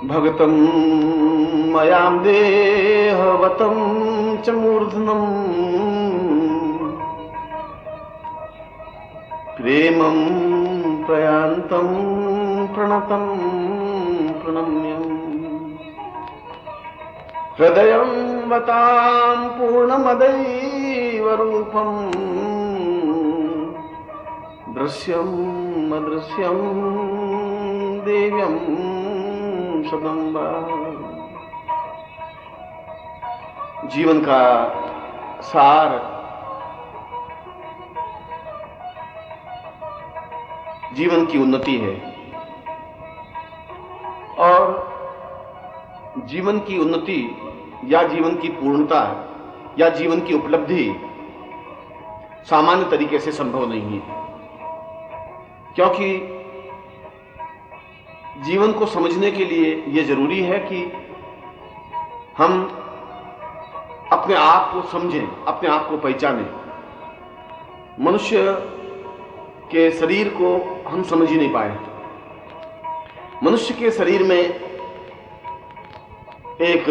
भगतं मयां देहवतं च मूर्धनं प्रेमं प्रयान्तं प्रणतं प्रणम्यम् हृदयं वतां पूर्णमदैव रूपं दृश्यम् अदृश्यं देव्यं सदम्बा। जीवन का सार जीवन की उन्नति है और जीवन की उन्नति या जीवन की पूर्णता या जीवन की उपलब्धि सामान्य तरीके से संभव नहीं है, क्योंकि जीवन को समझने के लिए यह जरूरी है कि हम अपने आप को समझें, अपने आप को पहचानें। मनुष्य के शरीर को हम समझ ही नहीं पाए। मनुष्य के शरीर में एक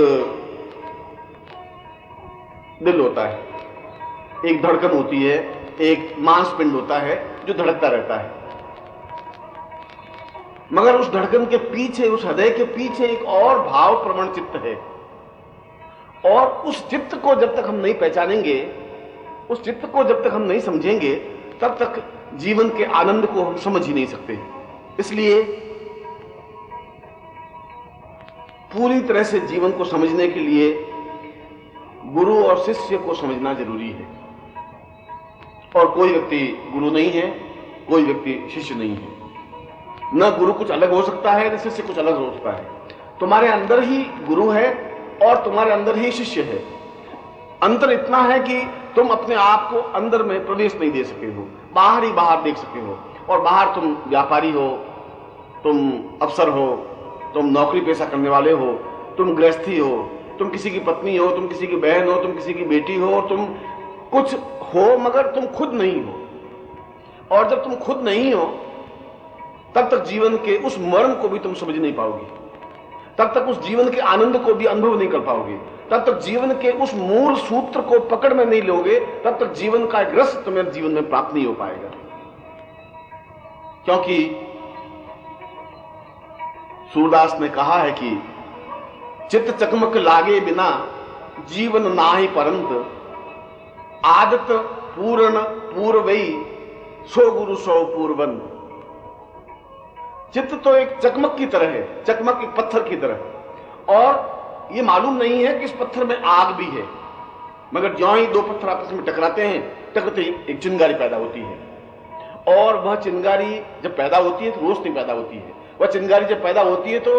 दिल होता है, एक धड़कन होती है, एक मांसपिंड होता है जो धड़कता रहता है, मगर उस धड़कन के पीछे, उस हृदय के पीछे एक और भाव प्रवण चित्त है। और उस चित्त को जब तक हम नहीं पहचानेंगे, उस चित्त को जब तक हम नहीं समझेंगे, तब तक जीवन के आनंद को हम समझ ही नहीं सकते। इसलिए पूरी तरह से जीवन को समझने के लिए गुरु और शिष्य को समझना जरूरी है। और कोई व्यक्ति गुरु नहीं है, कोई व्यक्ति शिष्य नहीं है। न गुरु कुछ अलग हो सकता है, न शिष्य कुछ अलग हो सकता है। तुम्हारे अंदर ही गुरु है और तुम्हारे अंदर ही शिष्य है। अंतर इतना है कि तुम अपने आप को अंदर में प्रवेश नहीं दे सके हो, बाहर ही बाहर देख सके हो। और बाहर तुम व्यापारी हो, तुम अफसर हो, तुम नौकरी पेशा करने वाले हो, तुम गृहस्थी हो, तुम किसी की पत्नी हो, तुम किसी की बहन हो, तुम किसी की बेटी हो, तुम कुछ हो मगर तुम खुद नहीं हो। और जब तुम खुद नहीं हो तब तक जीवन के उस मर्म को भी तुम समझ नहीं पाओगे, तब तक उस जीवन के आनंद को भी अनुभव नहीं कर पाओगे, तब तक जीवन के उस मूल सूत्र को पकड़ में नहीं लोगे, तब तक जीवन का एक रस तुम्हें जीवन में प्राप्त नहीं हो पाएगा। क्योंकि सूरदास ने कहा है कि चित्त चकमक लागे बिना जीवन नाहि परंत, आदत पूर्ण पूर्वई सो गुरु सो पूर्वन। चित्त तो एक चकमक की तरह है, चकमक एक पत्थर की तरह, और यह मालूम नहीं है कि इस पत्थर में आग भी है, मगर ज्यों ही दो पत्थर आपस में टकराते हैं, टकराते ही एक चिंगारी पैदा होती है। और वह चिंगारी जब पैदा होती है तो रोशनी पैदा होती है। वह चिंगारी जब पैदा होती है तो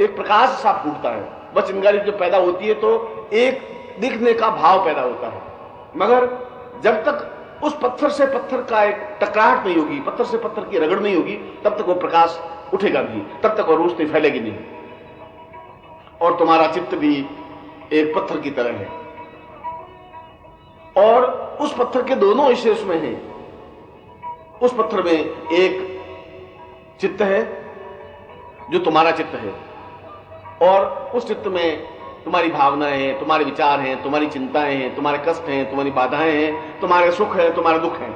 एक प्रकाश सा फूटता है। वह चिंगारी जब पैदा होती है तो एक दिखने का भाव पैदा होता है। मगर जब तक उस पत्थर से पत्थर का एक टकराहट नहीं होगी, पत्थर से पत्थर की रगड़ नहीं होगी, तब तक वो प्रकाश उठेगा नहीं, तब तक वो रोशनी फैलेगी नहीं। और तुम्हारा चित्त भी एक पत्थर की तरह है, और उस पत्थर के दोनों हिस्से उसमें हैं। उस पत्थर में एक चित्त है जो तुम्हारा चित्त है, और उस चित्त में तुम्हारी भावनाएं हैं, तुम्हारे विचार हैं, तुम्हारी चिंताएं हैं, तुम्हारे कष्ट हैं, तुम्हारी बाधाएं हैं, तुम्हारे सुख है, तुम्हारे दुख है।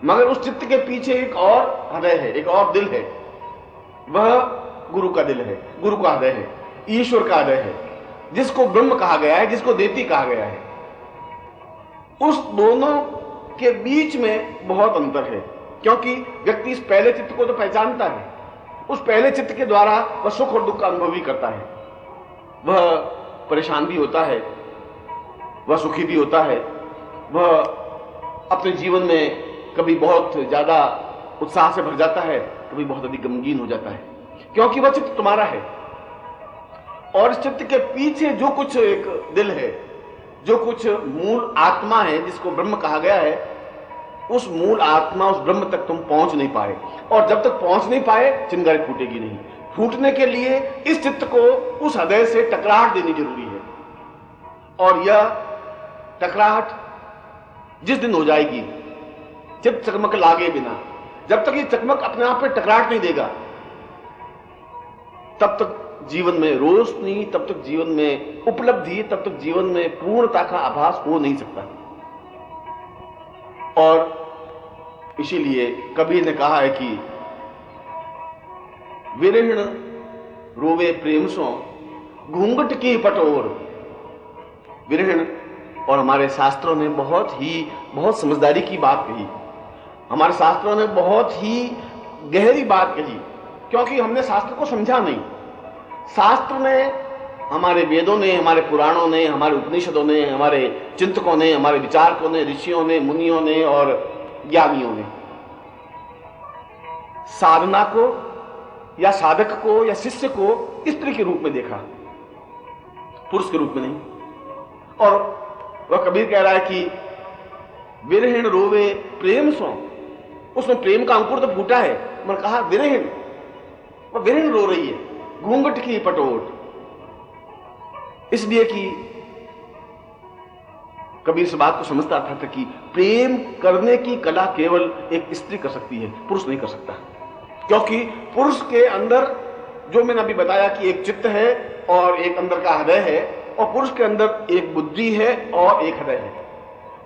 मगर उस चित्त के पीछे एक और हृदय है, एक और दिल है। वह गुरु का दिल है, गुरु का हृदय है, ईश्वर का हृदय है, जिसको ब्रह्म कहा गया है, जिसको देती कहा गया है। उस दोनों के बीच में बहुत अंतर है, क्योंकि व्यक्ति इस पहले चित्त को तो पहचानता है, उस पहले चित्त के द्वारा वह सुख और दुख का अनुभव भी करता है। वह परेशान भी होता है, वह सुखी भी होता है, वह अपने जीवन में कभी बहुत ज्यादा उत्साह से भर जाता है, कभी बहुत अधिक गमगीन हो जाता है, क्योंकि वह चित्त तुम्हारा है। और इस चित्त के पीछे जो कुछ एक दिल है, जो कुछ मूल आत्मा है, जिसको ब्रह्म कहा गया है, उस मूल आत्मा, उस ब्रह्म तक तुम पहुंच नहीं पाए। और जब तक पहुंच नहीं पाए, चिंगारी फूटेगी नहीं। फूटने के लिए इस चित्त को उस हृदय से टकराहट देनी जरूरी है, और यह टकराहट जिस दिन हो जाएगी, चित्त चकमक लागे बिना, जब तक ये चकमक अपने आप पे टकराहट नहीं देगा, तब तक जीवन में रोशनी, तब तक जीवन में उपलब्धि, तब तक जीवन में पूर्णता का आभास हो नहीं सकता। और इसीलिए कबीर ने कहा है कि विरहिण रोवे प्रेम सो घूंघट की पटोर। विरहिण, और हमारे शास्त्रों ने बहुत समझदारी की बात कही, हमारे शास्त्रों ने बहुत ही गहरी बात कही, क्योंकि हमने शास्त्र को समझा नहीं। शास्त्र ने, हमारे वेदों ने, हमारे पुराणों ने, हमारे उपनिषदों ने, हमारे चिंतकों ने, हमारे विचारकों ने, ऋषियों ने, मुनियों ने और ज्ञानियों ने साधना को या साधक को या शिष्य को स्त्री के रूप में देखा, पुरुष के रूप में नहीं। और वह कबीर कह रहा है कि विरहिण रोवे प्रेम सो, उसमें प्रेम का अंकुर तो फूटा है, मैंने कहा विरहिण, वह विरहिण रो रही है, घूंघट की पटोट। इसलिए कि कबीर इस बात को समझता था कि प्रेम करने की कला केवल एक स्त्री कर सकती है, पुरुष नहीं कर सकता। क्योंकि पुरुष के अंदर, जो मैंने अभी बताया कि एक चित्त है और एक अंदर का हृदय है, और पुरुष के अंदर एक बुद्धि है और एक हृदय है,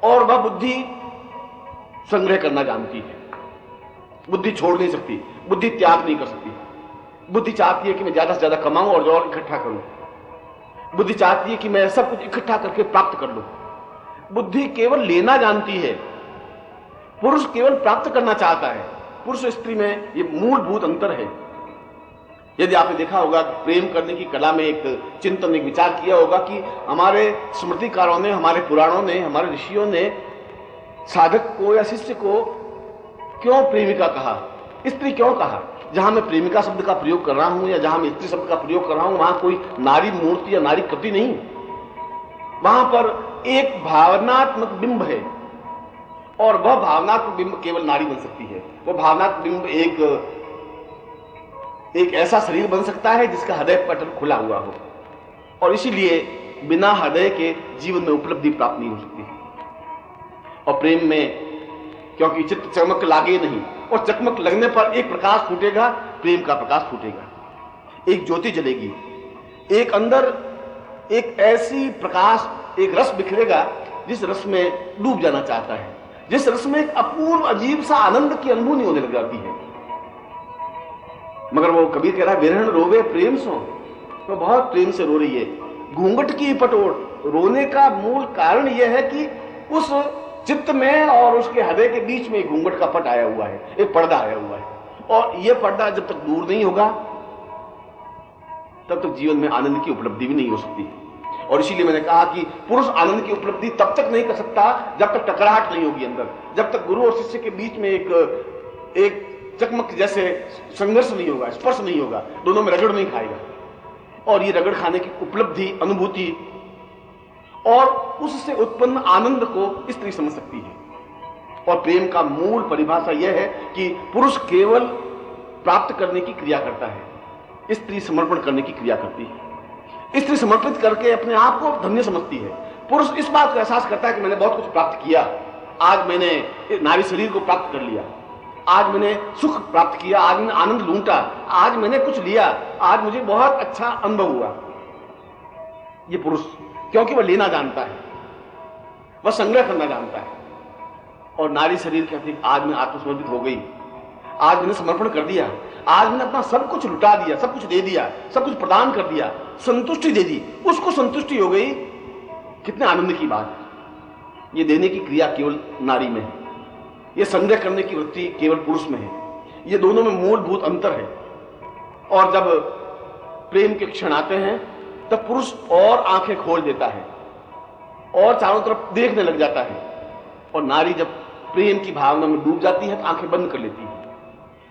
और वह बुद्धि संग्रह करना जानती है, बुद्धि छोड़ नहीं सकती, बुद्धि त्याग नहीं कर सकती। बुद्धि चाहती है कि मैं ज्यादा से ज्यादा कमाऊं और इकट्ठा करूं, बुद्धि चाहती है कि मैं सब कुछ इकट्ठा करके प्राप्त कर लूं। बुद्धि केवल लेना जानती है, पुरुष केवल प्राप्त करना चाहता है। पुरुष स्त्री में ये मूलभूत अंतर है। यदि आपने देखा होगा, प्रेम करने की कला में एक चिंतन, एक विचार किया होगा कि हमारे स्मृतिकारों ने, हमारे पुराणों ने, हमारे ऋषियों ने साधक को या शिष्य को क्यों प्रेमिका कहा, स्त्री क्यों कहा। जहां मैं प्रेमिका शब्द का प्रयोग कर रहा हूं या जहां मैं स्त्री शब्द का प्रयोग कर रहा हूं, वहां कोई नारी मूर्ति या नारी कृति नहीं, वहां पर एक भावनात्मक बिंब है, और वह भावनात्मक बिंब केवल नारी बन सकती है। वह भावनात्मक बिंब एक ऐसा शरीर बन सकता है जिसका हृदय पटल खुला हुआ हो, और इसीलिए बिना हृदय के जीवन में उपलब्धि प्राप्त नहीं हो सकती। और प्रेम में क्योंकि चित्त चमक लागे नहीं, और चकमक लगने पर एक प्रकाश फूटेगा, प्रेम का प्रकाश फूटेगा, एक ज्योति जलेगी, एक अंदर एक ऐसी प्रकाश, एक रस बिखरेगा जिस रस में डूब जाना चाहता है, जिस रस में एक अपूर्व अजीब सा आनंद की अनुभूति होने लग जाती है। मगर वो कबीर कह रहा है विरहण रोवे प्रेम सो, तो बहुत प्रेम से रो रही है। घूंघट की पटोट, रोने का मूल कारण यह है कि उस चित्त में और उसके हृदय के बीच में एक घूंघट का पट आया हुआ है, एक पर्दा आया हुआ है, और यह पर्दा जब तक दूर नहीं होगा तब तक जीवन में आनंद की उपलब्धि भी नहीं हो सकती। और इसीलिए मैंने कहा कि पुरुष आनंद की उपलब्धि तब तक नहीं कर सकता जब तक टकराहट नहीं होगी अंदर, जब तक गुरु और शिष्य के बीच में एक चकमक जैसे संघर्ष नहीं होगा, स्पर्श नहीं होगा, दोनों में रगड़ नहीं खाएगा। और ये रगड़ खाने की उपलब्धि, अनुभूति और उससे उत्पन्न आनंद को स्त्री समझ सकती है। और प्रेम का मूल परिभाषा यह है कि पुरुष केवल प्राप्त करने की क्रिया करता है, स्त्री समर्पण करने की क्रिया करती है। स्त्री समर्पित करके अपने आप को धन्य समझती है, पुरुष इस बात को एहसास करता है कि मैंने बहुत कुछ प्राप्त किया, आज मैंने नारी शरीर को प्राप्त कर लिया, आज मैंने सुख प्राप्त किया, आज मैंने आनंद लूटा, आज मैंने कुछ लिया, आज मुझे बहुत अच्छा अनुभव हुआ। ये पुरुष, क्योंकि वह लेना जानता है, वह संग्रह करना जानता है। और नारी शरीर कहती है आज मैं आत्मसमर्पित हो गई, आज मैंने समर्पण कर दिया, आज मैंने अपना सब कुछ लुटा दिया, सब कुछ दे दिया, सब कुछ प्रदान कर दिया, संतुष्टि दे दी, उसको संतुष्टि हो गई। कितने आनंद की बात है। ये देने की क्रिया केवल नारी में है, ये संग्रह करने की वृत्ति केवल पुरुष में है। ये दोनों में मूलभूत अंतर है। और जब प्रेम के क्षण आते हैं तब पुरुष और आंखें खोल देता है और चारों तरफ देखने लग जाता है, और नारी जब प्रेम की भावना में डूब जाती है तो आंखें बंद कर लेती है।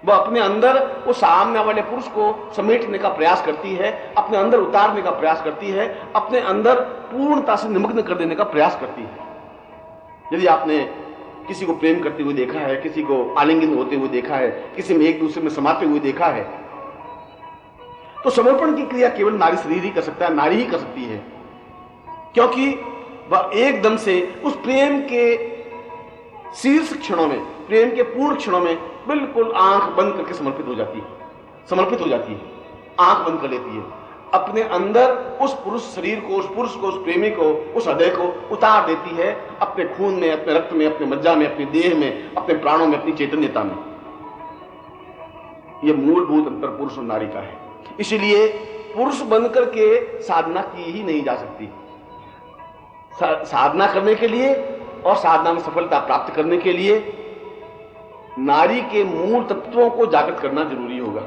वह अपने अंदर वो सामने वाले पुरुष को समेटने का प्रयास करती है, अपने अंदर उतारने का प्रयास करती है, अपने अंदर पूर्णता से निमग्न कर देने का प्रयास करती है। यदि आपने किसी को प्रेम करते हुए देखा है, किसी को आलिंगन होते हुए देखा है, किसी में एक दूसरे में समाते हुए देखा है, तो समर्पण की क्रिया केवल नारी शरीर ही कर सकता है, नारी ही कर सकती है। क्योंकि वह एकदम से उस प्रेम के शीर्ष क्षणों में, प्रेम के पूर्ण क्षणों में बिल्कुल आंख बंद करके समर्पित हो जाती है, समर्पित हो जाती है, आंख बंद कर लेती है। अपने अंदर उस पुरुष शरीर को, उस पुरुष को, उस प्रेमी को, उस हृदय को उतार देती है अपने खून में, अपने रक्त में, अपने मज्जा में, अपने देह में, अपने प्राणों में, अपनी चैतन्यता में। यह मूलभूत अंतर पुरुष और नारी का है। इसीलिए पुरुष बनकर के साधना की ही नहीं जा सकती। साधना करने के लिए और साधना में सफलता प्राप्त करने के लिए नारी के मूल तत्वों को जागृत करना जरूरी होगा।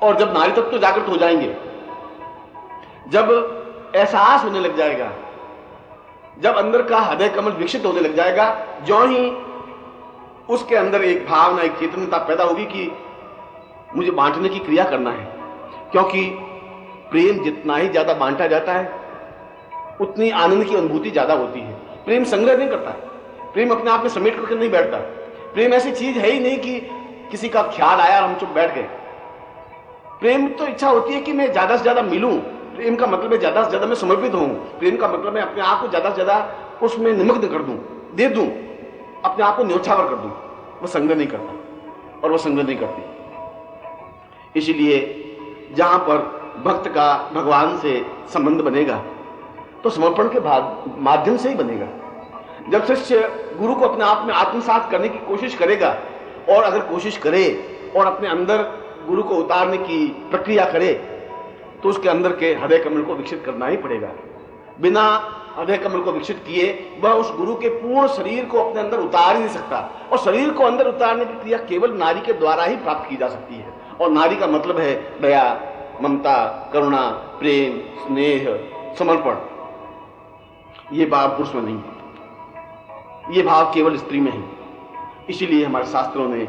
और जब नारी तत्व जागृत हो जाएंगे, जब एहसास होने लग जाएगा, जब अंदर का हृदय कमल विकसित होने लग जाएगा, जो ही उसके अंदर एक भावना, एक चेतनता पैदा होगी कि मुझे बांटने की क्रिया करना है। क्योंकि प्रेम जितना ही ज्यादा बांटा जाता है उतनी आनंद की अनुभूति ज्यादा होती है। प्रेम संग्रह नहीं करता, प्रेम अपने आप में समेट करके नहीं बैठता। प्रेम ऐसी चीज है ही नहीं कि किसी का ख्याल आया और हम चुप बैठ गए। प्रेम तो इच्छा होती है कि मैं ज्यादा से ज्यादा मिलूं। प्रेम का मतलब है ज्यादा से ज्यादा मैं समर्पित हूं। प्रेम का मतलब है अपने आप को ज्यादा से ज्यादा उसमें निमग्न कर दूं, दे दूं, अपने आप को न्योछावर कर दूं। वो संग्रह नहीं करता और वो संग्रह नहीं करती। इसीलिए जहां पर भक्त का भगवान से संबंध बनेगा तो समर्पण के माध्यम से ही बनेगा। जब शिष्य गुरु को अपने आप में आत्मसात करने की कोशिश करेगा, और अगर कोशिश करे और अपने अंदर गुरु को उतारने की प्रक्रिया करे, तो उसके अंदर के हृदय कमल को विकसित करना ही पड़ेगा। बिना हृदय कमल को विकसित किए वह उस गुरु के पूर्ण शरीर को अपने अंदर उतार ही नहीं सकता। और शरीर को अंदर उतारने की क्रिया केवल नारी के द्वारा ही प्राप्त की जा सकती है। और नारी का मतलब है दया, ममता, करुणा, प्रेम, स्नेह, समर्पण। ये भाव पुरुष में नहीं है, ये भाव केवल स्त्री में है। इसीलिए हमारे शास्त्रों ने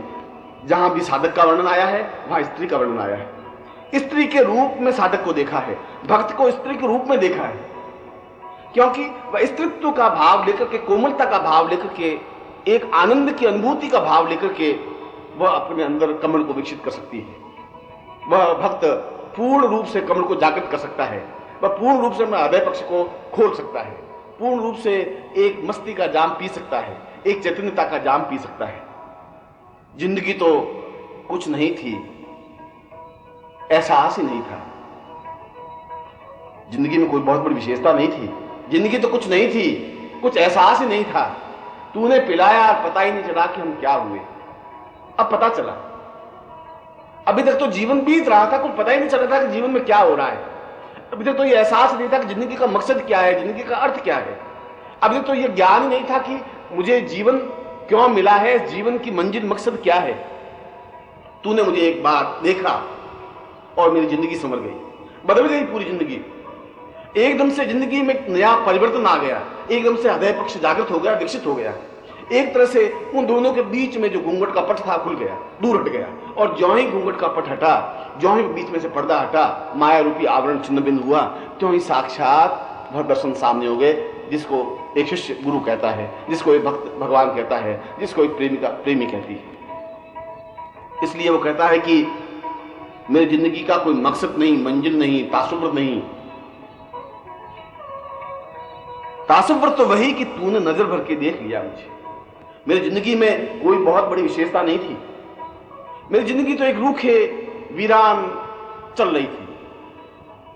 जहां भी साधक का वर्णन आया है वहां स्त्री का वर्णन आया है। स्त्री के रूप में साधक को देखा है, भक्त को स्त्री के रूप में देखा है। क्योंकि वह स्त्रीत्व का भाव लेकर के, कोमलता का भाव लेकर के, एक आनंद की अनुभूति का भाव लेकर के वह अपने अंदर कमल को विकसित कर सकती है। वह भक्त पूर्ण रूप से कमल को जागृत कर सकता है। वह पूर्ण रूप से अपने हृदय पक्ष को खोल सकता है, पूर्ण रूप से एक मस्ती का जाम पी सकता है, एक चैतन्यता का जाम पी सकता है। जिंदगी तो कुछ नहीं थी, एहसास ही नहीं था। जिंदगी में कोई बहुत बड़ी विशेषता नहीं थी। जिंदगी तो कुछ नहीं थी, कुछ एहसास ही नहीं था। तूने पिलाया और पता ही नहीं चला कि हम क्या हुए। अब पता चला। अभी तक तो जीवन बीत रहा था, कुछ पता ही नहीं चल रहा था कि जीवन में क्या हो रहा है। अभी तक तो ये एहसास नहीं था कि जिंदगी का मकसद क्या है, जिंदगी का अर्थ क्या है। अभी तक तो ये ज्ञान ही नहीं था कि मुझे जीवन क्यों मिला है, जीवन की मंजिल मकसद क्या है। तूने मुझे एक बार देखा और मेरी जिंदगी संवर गई, बदल गई पूरी जिंदगी। एकदम से जिंदगी में एक नया परिवर्तन आ गया, एकदम से हृदय पक्ष जागृत हो गया, विकसित हो गया। एक तरह से उन दोनों के बीच में जो घूंघट का पट था खुल गया, दूर हट गया। और ज्यों ही घूंघट का पट हटा, ज्यों ही बीच में से पर्दा हटा, माया रूपी आवरण छिन्न भिन्न हुआ, त्यों ही साक्षात भर दर्शन सामने हो गए। जिसको एक शिष्य गुरु कहता है, जिसको एक भक्त भगवान कहता है, जिसको एक प्रेमिका प्रेमी कहती है। इसलिए वो कहता है कि मेरी जिंदगी का कोई मकसद नहीं, मंजिल नहीं, तासुव्रत नहीं। तासुव्रत तो वही कि तूने नजर भर के देख लिया मुझे। मेरी जिंदगी में कोई बहुत बड़ी विशेषता नहीं थी। मेरी जिंदगी तो एक रूखे वीरान चल रही थी।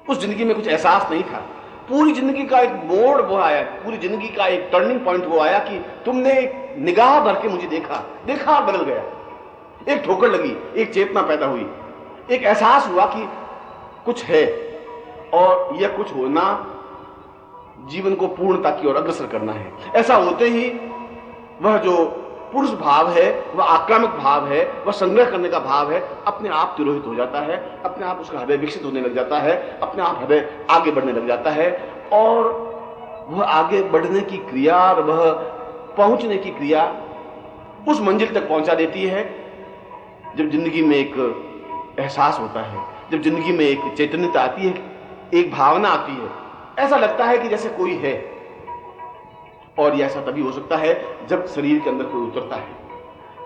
उस जिंदगी में कुछ एहसास नहीं था। पूरी जिंदगी का एक मोड़ वो आया, पूरी जिंदगी का एक टर्निंग पॉइंट वो आया कि तुमने एक निगाह भर के मुझे देखा, देखा बदल गया। एक ठोकर लगी, एक चेतना पैदा हुई, एक एहसास हुआ कि कुछ है और यह कुछ होना जीवन को पूर्णता की ओर अग्रसर करना है। ऐसा होते ही वह जो पुरुष भाव है, वह आक्रामक भाव है, वह संग्रह करने का भाव है, अपने आप तिरोहित हो जाता है। अपने आप उसका हृदय विकसित होने लग जाता है, अपने आप हृदय आगे बढ़ने लग जाता है। और वह आगे बढ़ने की क्रिया और वह पहुंचने की क्रिया उस मंजिल तक पहुंचा देती है जब जिंदगी में एक एहसास होता है, जब जिंदगी में एक चैतन्यता आती है, एक भावना आती है। ऐसा लगता है कि जैसे कोई है। और यह ऐसा तभी हो सकता है जब शरीर के अंदर कोई उतरता है,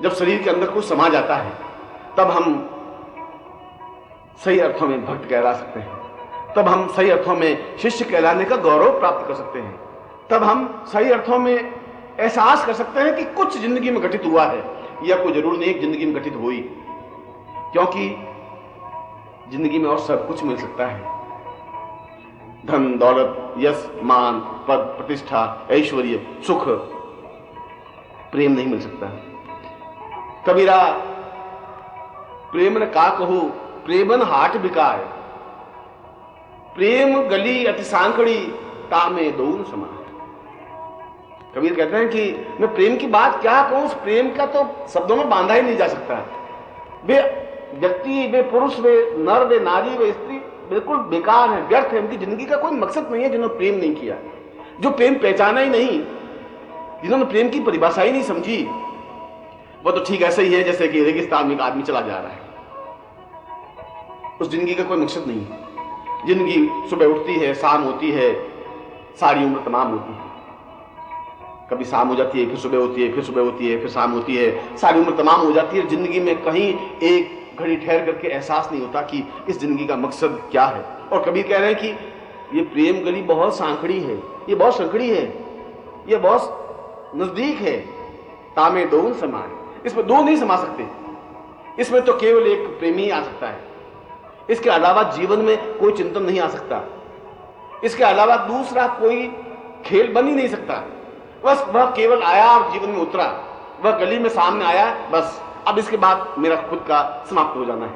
जब शरीर के अंदर कोई समा जाता है, तब हम सही अर्थों में भक्त कहला सकते हैं। तब हम सही अर्थों में शिष्य कहलाने का गौरव प्राप्त कर सकते हैं। तब हम सही अर्थों में एहसास कर सकते हैं कि कुछ जिंदगी में घटित हुआ है। यह कोई जरूर नहीं एक जिंदगी में घटित हुई, क्योंकि जिंदगी में और सब कुछ मिल सकता है, धन दौलत, यश मान, पद प्रतिष्ठा, ऐश्वर्य, सुख, प्रेम नहीं मिल सकता। कबीरा प्रेम न का कहू, प्रेमन हाट बिकाय, प्रेम गली अति सांकड़ी, तामे दोन समान। कबीर कहते हैं कि मैं प्रेम की बात क्या कहूं, उस प्रेम का तो शब्दों में बांधा ही नहीं जा सकता। वे व्यक्ति, वे पुरुष, वे नर, वे नारी, वे स्त्री बिल्कुल बेकार है, व्यर्थ है, उनकी जिंदगी का कोई मकसद नहीं है जिन्होंने प्रेम नहीं किया, जो प्रेम पहचाना ही नहीं, जिन्होंने प्रेम की परिभाषा ही नहीं समझी। वो तो ठीक ऐसा ही है जैसे कि रेगिस्तान में एक आदमी चला जा रहा है, उस जिंदगी का कोई मकसद नहीं है। जिंदगी सुबह उठती है, शाम होती है, सारी उम्र तमाम होती है, कभी शाम हो जाती है, फिर सुबह होती है, फिर सुबह होती है, फिर शाम होती है, सारी उम्र तमाम हो जाती है। जिंदगी में कहीं एक घड़ी ठहर करके एहसास नहीं होता कि इस जिंदगी का मकसद क्या है। और कबीर कह रहे हैं कि ये प्रेम गली बहुत सांकड़ी है, ये बहुत संकड़ी है, ये बहुत नजदीक है, तामे दोन समान, इसमें दो नहीं समा सकते, इसमें तो केवल एक प्रेमी आ सकता है, इसके अलावा जीवन में कोई चिंतन नहीं आ सकता, इसके अलावा दूसरा कोई खेल बन ही नहीं सकता। बस वह केवल आया और जीवन में उतरा, वह गली में सामने आया, बस अब इसके बाद मेरा खुद का समाप्त हो जाना है,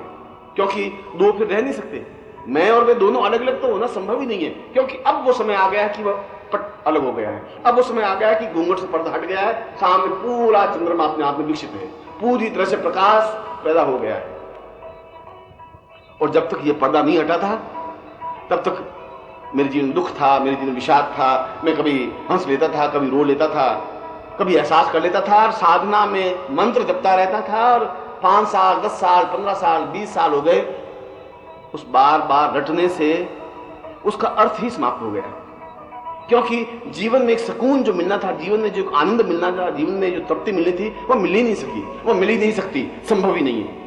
क्योंकि दो फिर रह नहीं सकते, मैं और वे दोनों अलग अलग तो होना संभव ही नहीं है, क्योंकि अब वो समय आ गया है कि वह पट अलग हो गया है, अब वो समय आ गया है कि घूंघट से पर्दा हट गया है, सामने पूरा चंद्रमा अपने आप में विकसित है, पूरी तरह से प्रकाश पैदा हो गया है। और जब तक ये पर्दा नहीं हटा था तब तक मेरे जीवन दुख था, मेरे जीवन विषाद था, मैं कभी हंस लेता था, कभी रो लेता था, कभी एहसास कर लेता था, और साधना में मंत्र जपता रहता था, और 5 साल 10 साल 15 साल 20 साल हो गए, उस बार बार रटने से उसका अर्थ ही समाप्त हो गया, क्योंकि जीवन में एक सुकून जो मिलना था, जीवन में जो आनंद मिलना था, जीवन में जो तृप्ति मिलनी थी, वह मिल ही नहीं सकी, वह मिल ही नहीं सकती, संभव ही नहीं है।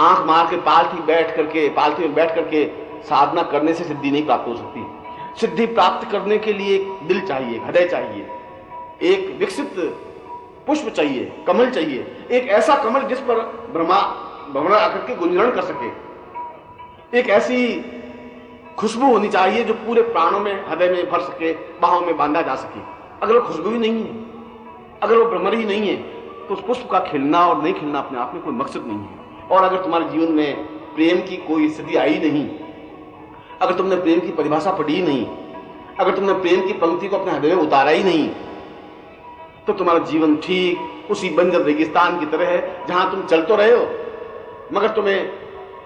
आंख मार के पालथी में बैठ करके साधना करने से सिद्धि नहीं प्राप्त हो सकती। सिद्धि प्राप्त करने के लिए एक दिल चाहिए, हृदय चाहिए, एक विकसित पुष्प चाहिए, कमल चाहिए, एक ऐसा कमल जिस पर भ्रमर आकर के गुंजरण कर सके, एक ऐसी खुशबू होनी चाहिए जो पूरे प्राणों में, हृदय में भर सके, बाहों में बांधा जा सके। अगर वो खुशबू ही नहीं है, अगर वो भ्रमर ही नहीं है, तो उस पुष्प का खिलना और नहीं खिलना अपने आप में कोई मकसद नहीं है। और अगर तुम्हारे जीवन में प्रेम की कोई स्थिति आई नहीं, अगर तुमने प्रेम की परिभाषा पढ़ी ही नहीं, अगर तुमने प्रेम की पंक्ति को अपने हृदय में उतारा ही नहीं, तो तुम्हारा जीवन ठीक उसी बंजर रेगिस्तान की तरह है, जहां तुम चल तो रहे हो मगर तुम्हें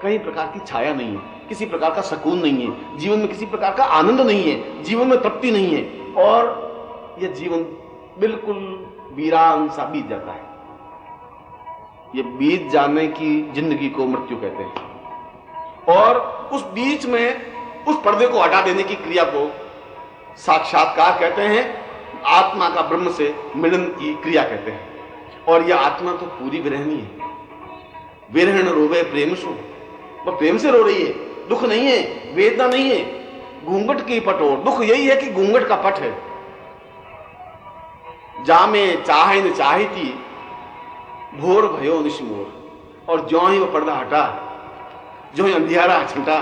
कई प्रकार की छाया नहीं है, किसी प्रकार का सुकून नहीं है, जीवन में किसी प्रकार का आनंद नहीं है, जीवन में तृप्ति नहीं है, और यह जीवन बिल्कुल वीरान सा बीत जाता है। ये बीत जाने की जिंदगी को मृत्यु कहते हैं, और उस बीच में उस पर्दे को हटा देने की क्रिया को साक्षात्कार कहते हैं, आत्मा का ब्रह्म से मिलन की क्रिया कहते हैं। और यह आत्मा तो पूरी विरहणी है, विरहण रोवे प्रेम सो, वह प्रेम से रो रही है, दुख नहीं है, वेदना नहीं है, घूंघट की पटोर, दुख यही है कि घूंघट का पट है। जामे चाहे न चाहती भोर भयो निशमोर, और ज्यों ही वह पर्दा हटा, ज्यों ही अंधियारा छंटा,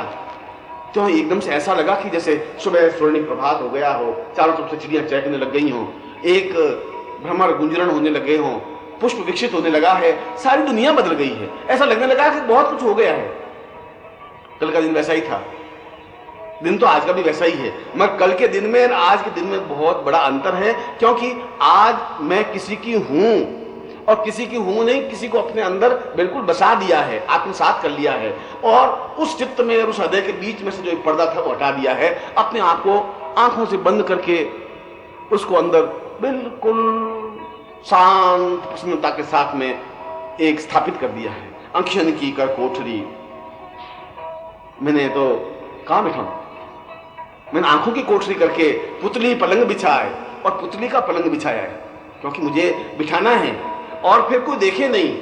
त्यों ही एकदम से ऐसा लगा कि जैसे सुबह स्वर्णिम प्रभात हो गया हो, चारों तरफ से चिड़ियां चहकने लग गई हों, एक भ्रमर गुंजरण होने लगे हों, पुष्प विकसित होने लगा है, सारी दुनिया बदल गई है, ऐसा लगने लगा कि बहुत कुछ हो गया है। कल का दिन वैसा ही था, दिन तो आज का भी वैसा ही है, मगर कल के दिन में और आज के दिन में बहुत बड़ा अंतर है, क्योंकि आज मैं किसी की हूं और किसी की हूं नहीं, किसी को अपने अंदर बिल्कुल बसा दिया है, आत्मसात कर लिया है, और उस चित्त में और उस हृदय के बीच में से जो एक पर्दा था वो हटा दिया है, अपने आप को आंखों से बंद करके उसको अंदर बिल्कुल शांत प्रसन्नता के साथ में एक स्थापित कर दिया है। अंखियन की कर कोठरी, मैंने तो कहां बैठा, मैंने आंखों की कोठरी करके पुतली पलंग बिछाए और पुतली का पलंग बिछाया है, क्योंकि मुझे बिठाना है और फिर कोई देखे नहीं।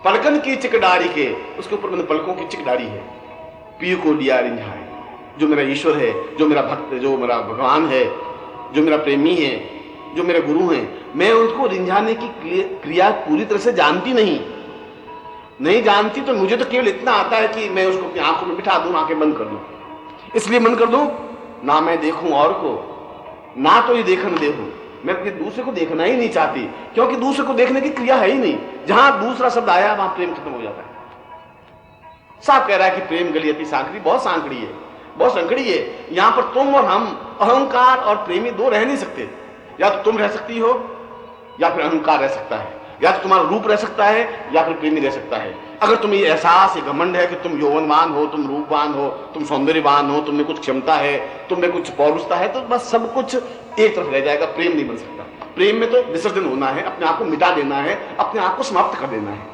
पलकन की चिकडारी के, उसके ऊपर मैंने पलकों की चिकडारी है, पीयू को लिया रिंझाए, जो मेरा ईश्वर है, जो मेरा भक्त, जो मेरा भगवान है, जो मेरा प्रेमी है, जो मेरे गुरु हैं, मैं उनको रिंझाने की क्रिया पूरी तरह से जानती नहीं जानती, तो मुझे तो केवल इतना आता है कि मैं उसको अपनी आंखों में बिठा दूं, आंखें बंद कर दूं। इसलिए मन कर दूं ना मैं देखूं और को, ना तो ये देखने देखूं। मैं अपने दूसरे को देखना ही नहीं चाहती, क्योंकि दूसरे को देखने की क्रिया है ही नहीं। जहां दूसरा शब्द आया वहां प्रेम खत्म हो जाता है। साफ कह रहा है कि प्रेम गली अति सांकड़ी, बहुत सांकड़ी है, बहुत संकड़ी है। यहां पर तुम और हम, अहंकार और प्रेमी दो रह नहीं सकते। या तो तुम रह सकती हो या फिर अहंकार रह सकता है, या तो तुम्हारा रूप रह सकता है या फिर प्रेमी रह सकता है। अगर तुम्हें ये एहसास, ये घमंड है कि तुम यौवनवान हो, तुम रूपवान हो, तुम सौंदर्यवान हो, तुम्हें कुछ क्षमता है, तुम्हें कुछ पौरुषता है, तो बस सब कुछ एक तरफ रह जाएगा, प्रेम नहीं बन सकता। प्रेम में तो विसर्जन होना है, अपने आप को मिटा देना है, अपने आप को समाप्त कर देना है।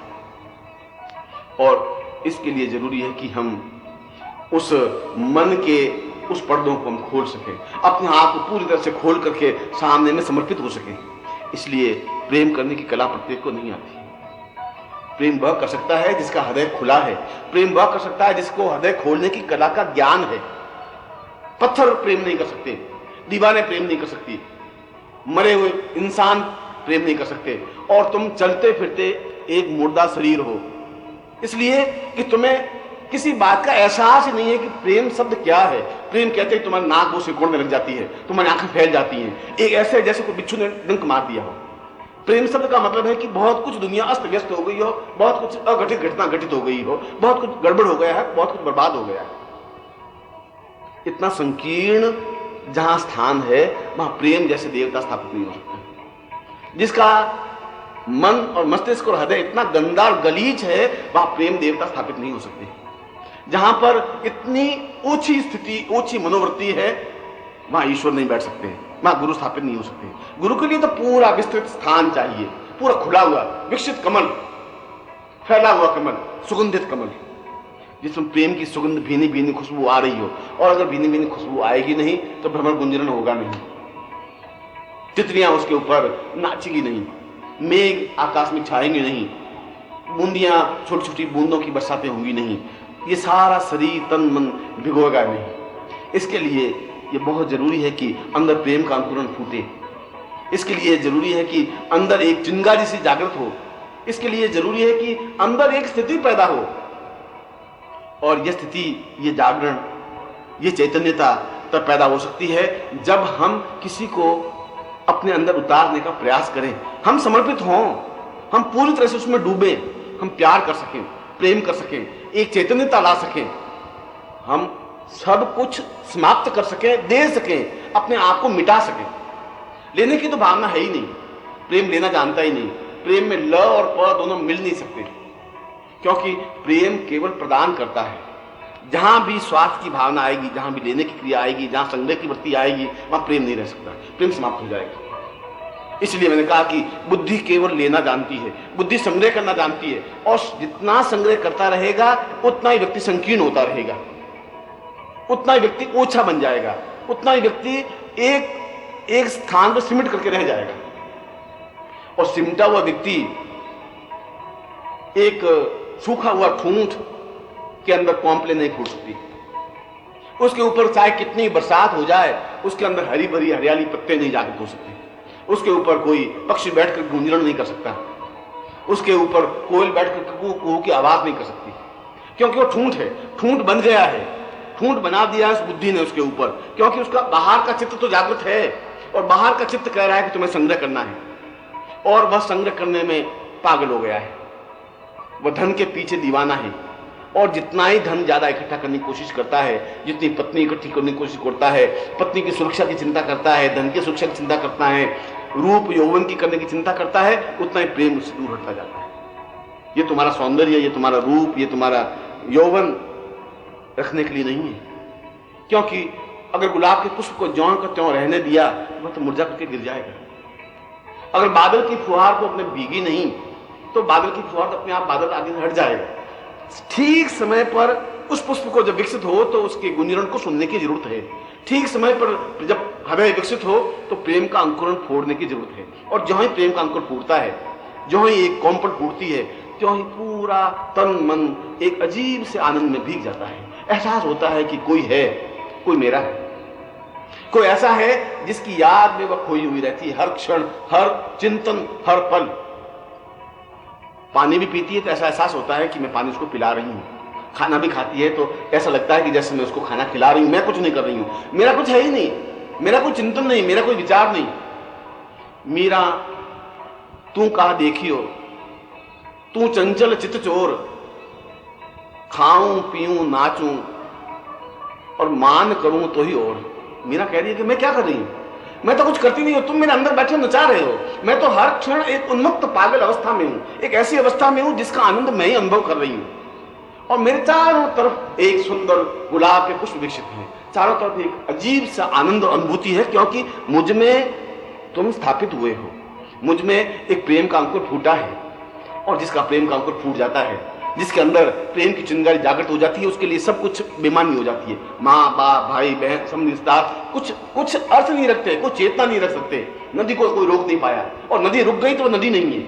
और इसके लिए जरूरी है कि हम उस मन के उस पर्दों को हम खोल सकें, अपने आप को पूरी तरह से खोल करके सामने में समर्पित हो सकें। इसलिए प्रेम करने की कला प्रत्येक को नहीं आती। प्रेम वह कर सकता है जिसका हृदय खुला है, प्रेम वह कर सकता है जिसको हृदय खोलने की कला का ज्ञान है। पत्थर प्रेम नहीं कर सकते, दीवारें प्रेम नहीं कर सकती, मरे हुए इंसान प्रेम नहीं कर सकते, और तुम चलते फिरते एक मुर्दा शरीर हो, इसलिए कि तुम्हें किसी बात का एहसास ही नहीं है कि प्रेम शब्द क्या है। प्रेम कहते हैं तुम्हारी नाक वो सिकुड़ने लग जाती है, तुम्हारी आंखें फैल जाती हैं, एक ऐसे जैसे कोई बिच्छू ने डंक मार दिया हो। प्रेम शब्द का मतलब है कि बहुत कुछ दुनिया अस्त व्यस्त हो गई हो, बहुत कुछ अघटित घटना घटित हो गई हो, बहुत कुछ गड़बड़ हो गया है, बहुत कुछ बर्बाद हो गया है। इतना संकीर्ण जहां स्थान है वहां प्रेम जैसे देवता स्थापित नहीं हो सकते। जिसका मन और मस्तिष्क और हृदय इतना गंदा और गलीच है वहां प्रेम देवता स्थापित नहीं हो सकते। जहां पर इतनी ऊंची स्थिति, ऊंची मनोवृत्ति है, वहां ईश्वर नहीं बैठ सकते, वहां गुरु स्थापित नहीं हो सकते। गुरु के लिए तो पूरा विस्तृत स्थान चाहिए, पूरा खुला हुआ विकसित कमल, फैला हुआ कमल, सुगंधित कमल, जिसमें प्रेम की सुगंध भीनी भीनी खुशबू आ रही हो। और अगर भीनी भीनी खुशबू आएगी नहीं तो भ्रमर गुंजरण होगा नहीं, तितलियां उसके ऊपर नाचेगी नहीं, मेघ आकाश में छाएंगे नहीं, बूंदियां छोटी छोटी बूंदों की बरसातें होंगी नहीं, ये सारा शरीर तन मन भिगोगा नहीं। इसके लिए ये बहुत जरूरी है कि अंदर प्रेम का अंकुरण फूटे। इसके लिए जरूरी है कि अंदर एक चिंगारी सी जागृत हो। इसके लिए जरूरी है कि अंदर एक स्थिति पैदा हो। और यह स्थिति, ये जागरण, ये चैतन्यता तब पैदा हो सकती है जब हम किसी को अपने अंदर उतारने का प्रयास करें, हम समर्पित हों, हम पूरी तरह से उसमें डूबे, हम प्यार कर सकें, प्रेम कर सकें, एक चैतन्यता ला सकें, हम सब कुछ समाप्त कर सकें, दे सकें, अपने आप को मिटा सकें। लेने की तो भावना है ही नहीं, प्रेम लेना जानता ही नहीं। प्रेम में ल और प दोनों मिल नहीं सकते, क्योंकि प्रेम केवल प्रदान करता है। जहां भी स्वार्थ की भावना आएगी, जहां भी लेने की क्रिया आएगी, जहां संग्रह की वृत्ति आएगी, वहां प्रेम नहीं रह सकता, प्रेम समाप्त हो जाएगा। इसलिए मैंने कहा कि बुद्धि केवल लेना जानती है, बुद्धि संग्रह करना जानती है, और जितना संग्रह करता रहेगा उतना ही व्यक्ति संकीर्ण होता रहेगा, उतना ही व्यक्ति ओछा बन जाएगा, उतना ही व्यक्ति एक स्थान पर सिमट करके रह जाएगा। और सिमटा हुआ व्यक्ति एक सूखा हुआ ठूंठ के अंदर कॉम्प्ले नहीं फूट सकती। उसके ऊपर चाहे कितनी बरसात हो जाए, उसके अंदर हरी भरी हरियाली पत्ते नहीं जागृत हो सकते। उसके ऊपर कोई पक्षी बैठकर गुंजरण नहीं कर सकता, उसके ऊपर कोयल बैठकर कू कू की आवाज नहीं कर सकती, क्योंकि वो ठूंठ है, ठूंठ बन गया है, ठूंठ बना दिया है उस बुद्धि ने उसके ऊपर। क्योंकि उसका बाहर का चित्त तो जागृत है, और बाहर का चित्त कह रहा है कि तुम्हें संग्रह करना है, और वह संग्रह करने में पागल हो गया है, वह धन के पीछे दीवाना है। और जितना ही धन ज्यादा इकट्ठा करने की कोशिश करता है, जितनी पत्नी इकट्ठी करने की कोशिश करता है, पत्नी की सुरक्षा की चिंता करता है, धन की सुरक्षा की चिंता करता है, रूप यौवन की करने की चिंता करता है, उतना ही प्रेम उससे दूर हटता जाता है। ये तुम्हारा सौंदर्य, ये तुम्हारा रूप, ये तुम्हारा यौवन रखने के लिए नहीं है। क्योंकि अगर गुलाब के पुष्प को ज्यों का त्यों रहने दिया, वह तो मुरझा करके गिर जाएगा। अगर बादल की फुहार को अपने भीगी नहीं, तो बादल की फुहार तो अपने आप बादल आगे से हट जाएगा। ठीक समय पर उस पुष्प को जब विकसित हो तो उसके गुंजरण को सुनने की जरूरत है। ठीक समय पर जब हृदय विकसित हो तो प्रेम का अंकुरण फोड़ने की जरूरत है। और जो ही प्रेम का अंकुर फूटता है, जो ही एक कॉम्पल फूटती है, जो ही पूरा तन मन एक अजीब से आनंद में भीग जाता है। एहसास होता है कि कोई है, कोई मेरा है, कोई ऐसा है जिसकी याद में वह खोई हुई रहती है, हर क्षण, हर चिंतन, हर पल। पानी भी पीती है तो ऐसा एहसास होता है कि मैं पानी उसको पिला रही हूं, खाना भी खाती है तो ऐसा लगता है कि जैसे मैं उसको खाना खिला रही हूं, मैं कुछ नहीं कर रही हूं, मेरा कुछ है ही नहीं, मेरा कोई चिंतन नहीं, मेरा कोई विचार नहीं। मीरा तू कहा देखियो, तू चंचल चित चोर, खाऊं पीऊं नाचूं और मान करूं तो ही और। मीरा कह रही है कि मैं क्या कर रही हूं, मैं तो कुछ करती नहीं हूं, तुम मेरे अंदर बैठे नचा रहे हो। मैं तो हर क्षण एक उन्मत्त पागल अवस्था में हूं, एक ऐसी अवस्था में हूं जिसका आनंद मैं ही अनुभव कर रही हूं। और मेरे चारों तरफ एक सुंदर गुलाब के पुष्प विकसित हैं, चारों तरफ एक अजीब सा आनंद और अनुभूति है, क्योंकि मुझ में तुम स्थापित हुए हो, मुझ में एक प्रेम का अंकुर फूटा है। और जिसका प्रेम का अंकुर फूट जाता है, जिसके अंदर प्रेम की चिंगारी जागृत हो जाती है, उसके लिए सब कुछ बेमानी हो जाती है। माँ बाप भाई बहन सब रिश्तेदार कुछ अर्थ नहीं रखते, कोई चेतना नहीं रख सकते। नदी को कोई रोक नहीं पाया, और नदी रुक गई तो वो नदी नहीं है।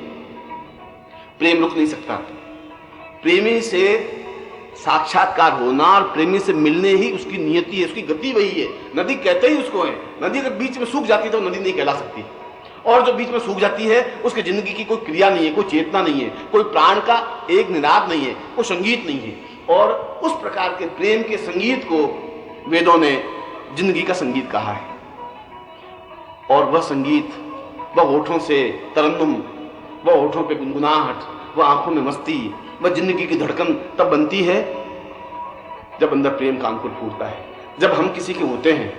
प्रेम रुक नहीं सकता, प्रेमी से साक्षात्कार होना और प्रेमी से मिलने ही उसकी नियति है, उसकी गति वही है। नदी कहते ही उसको है। नदी अगर बीच में सूख जाती है तो नदी नहीं कहला सकती, और जो बीच में सूख जाती है उसकी जिंदगी की कोई क्रिया नहीं है, कोई चेतना नहीं है, कोई प्राण का एक निनाद नहीं है, कोई संगीत नहीं है। और उस प्रकार के प्रेम के संगीत को वेदों ने जिंदगी का संगीत कहा है। और वह संगीत, वह होठों से तरन्नुम, वह होठों पे गुनगुनाहट, वह आंखों में मस्ती, वह जिंदगी की धड़कन तब बनती है जब अंदर प्रेम का अंकुर फूटता है, जब हम किसी के होते हैं,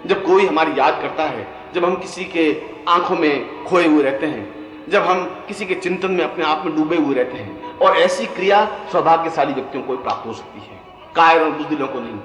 जब कोई हमारी याद करता है, जब हम किसी के आंखों में खोए हुए रहते हैं, जब हम किसी के चिंतन में अपने आप में डूबे हुए रहते हैं। और ऐसी क्रिया सौभाग्यशाली व्यक्तियों को प्राप्त हो सकती है, कायर और बुज़दिलों को नहीं।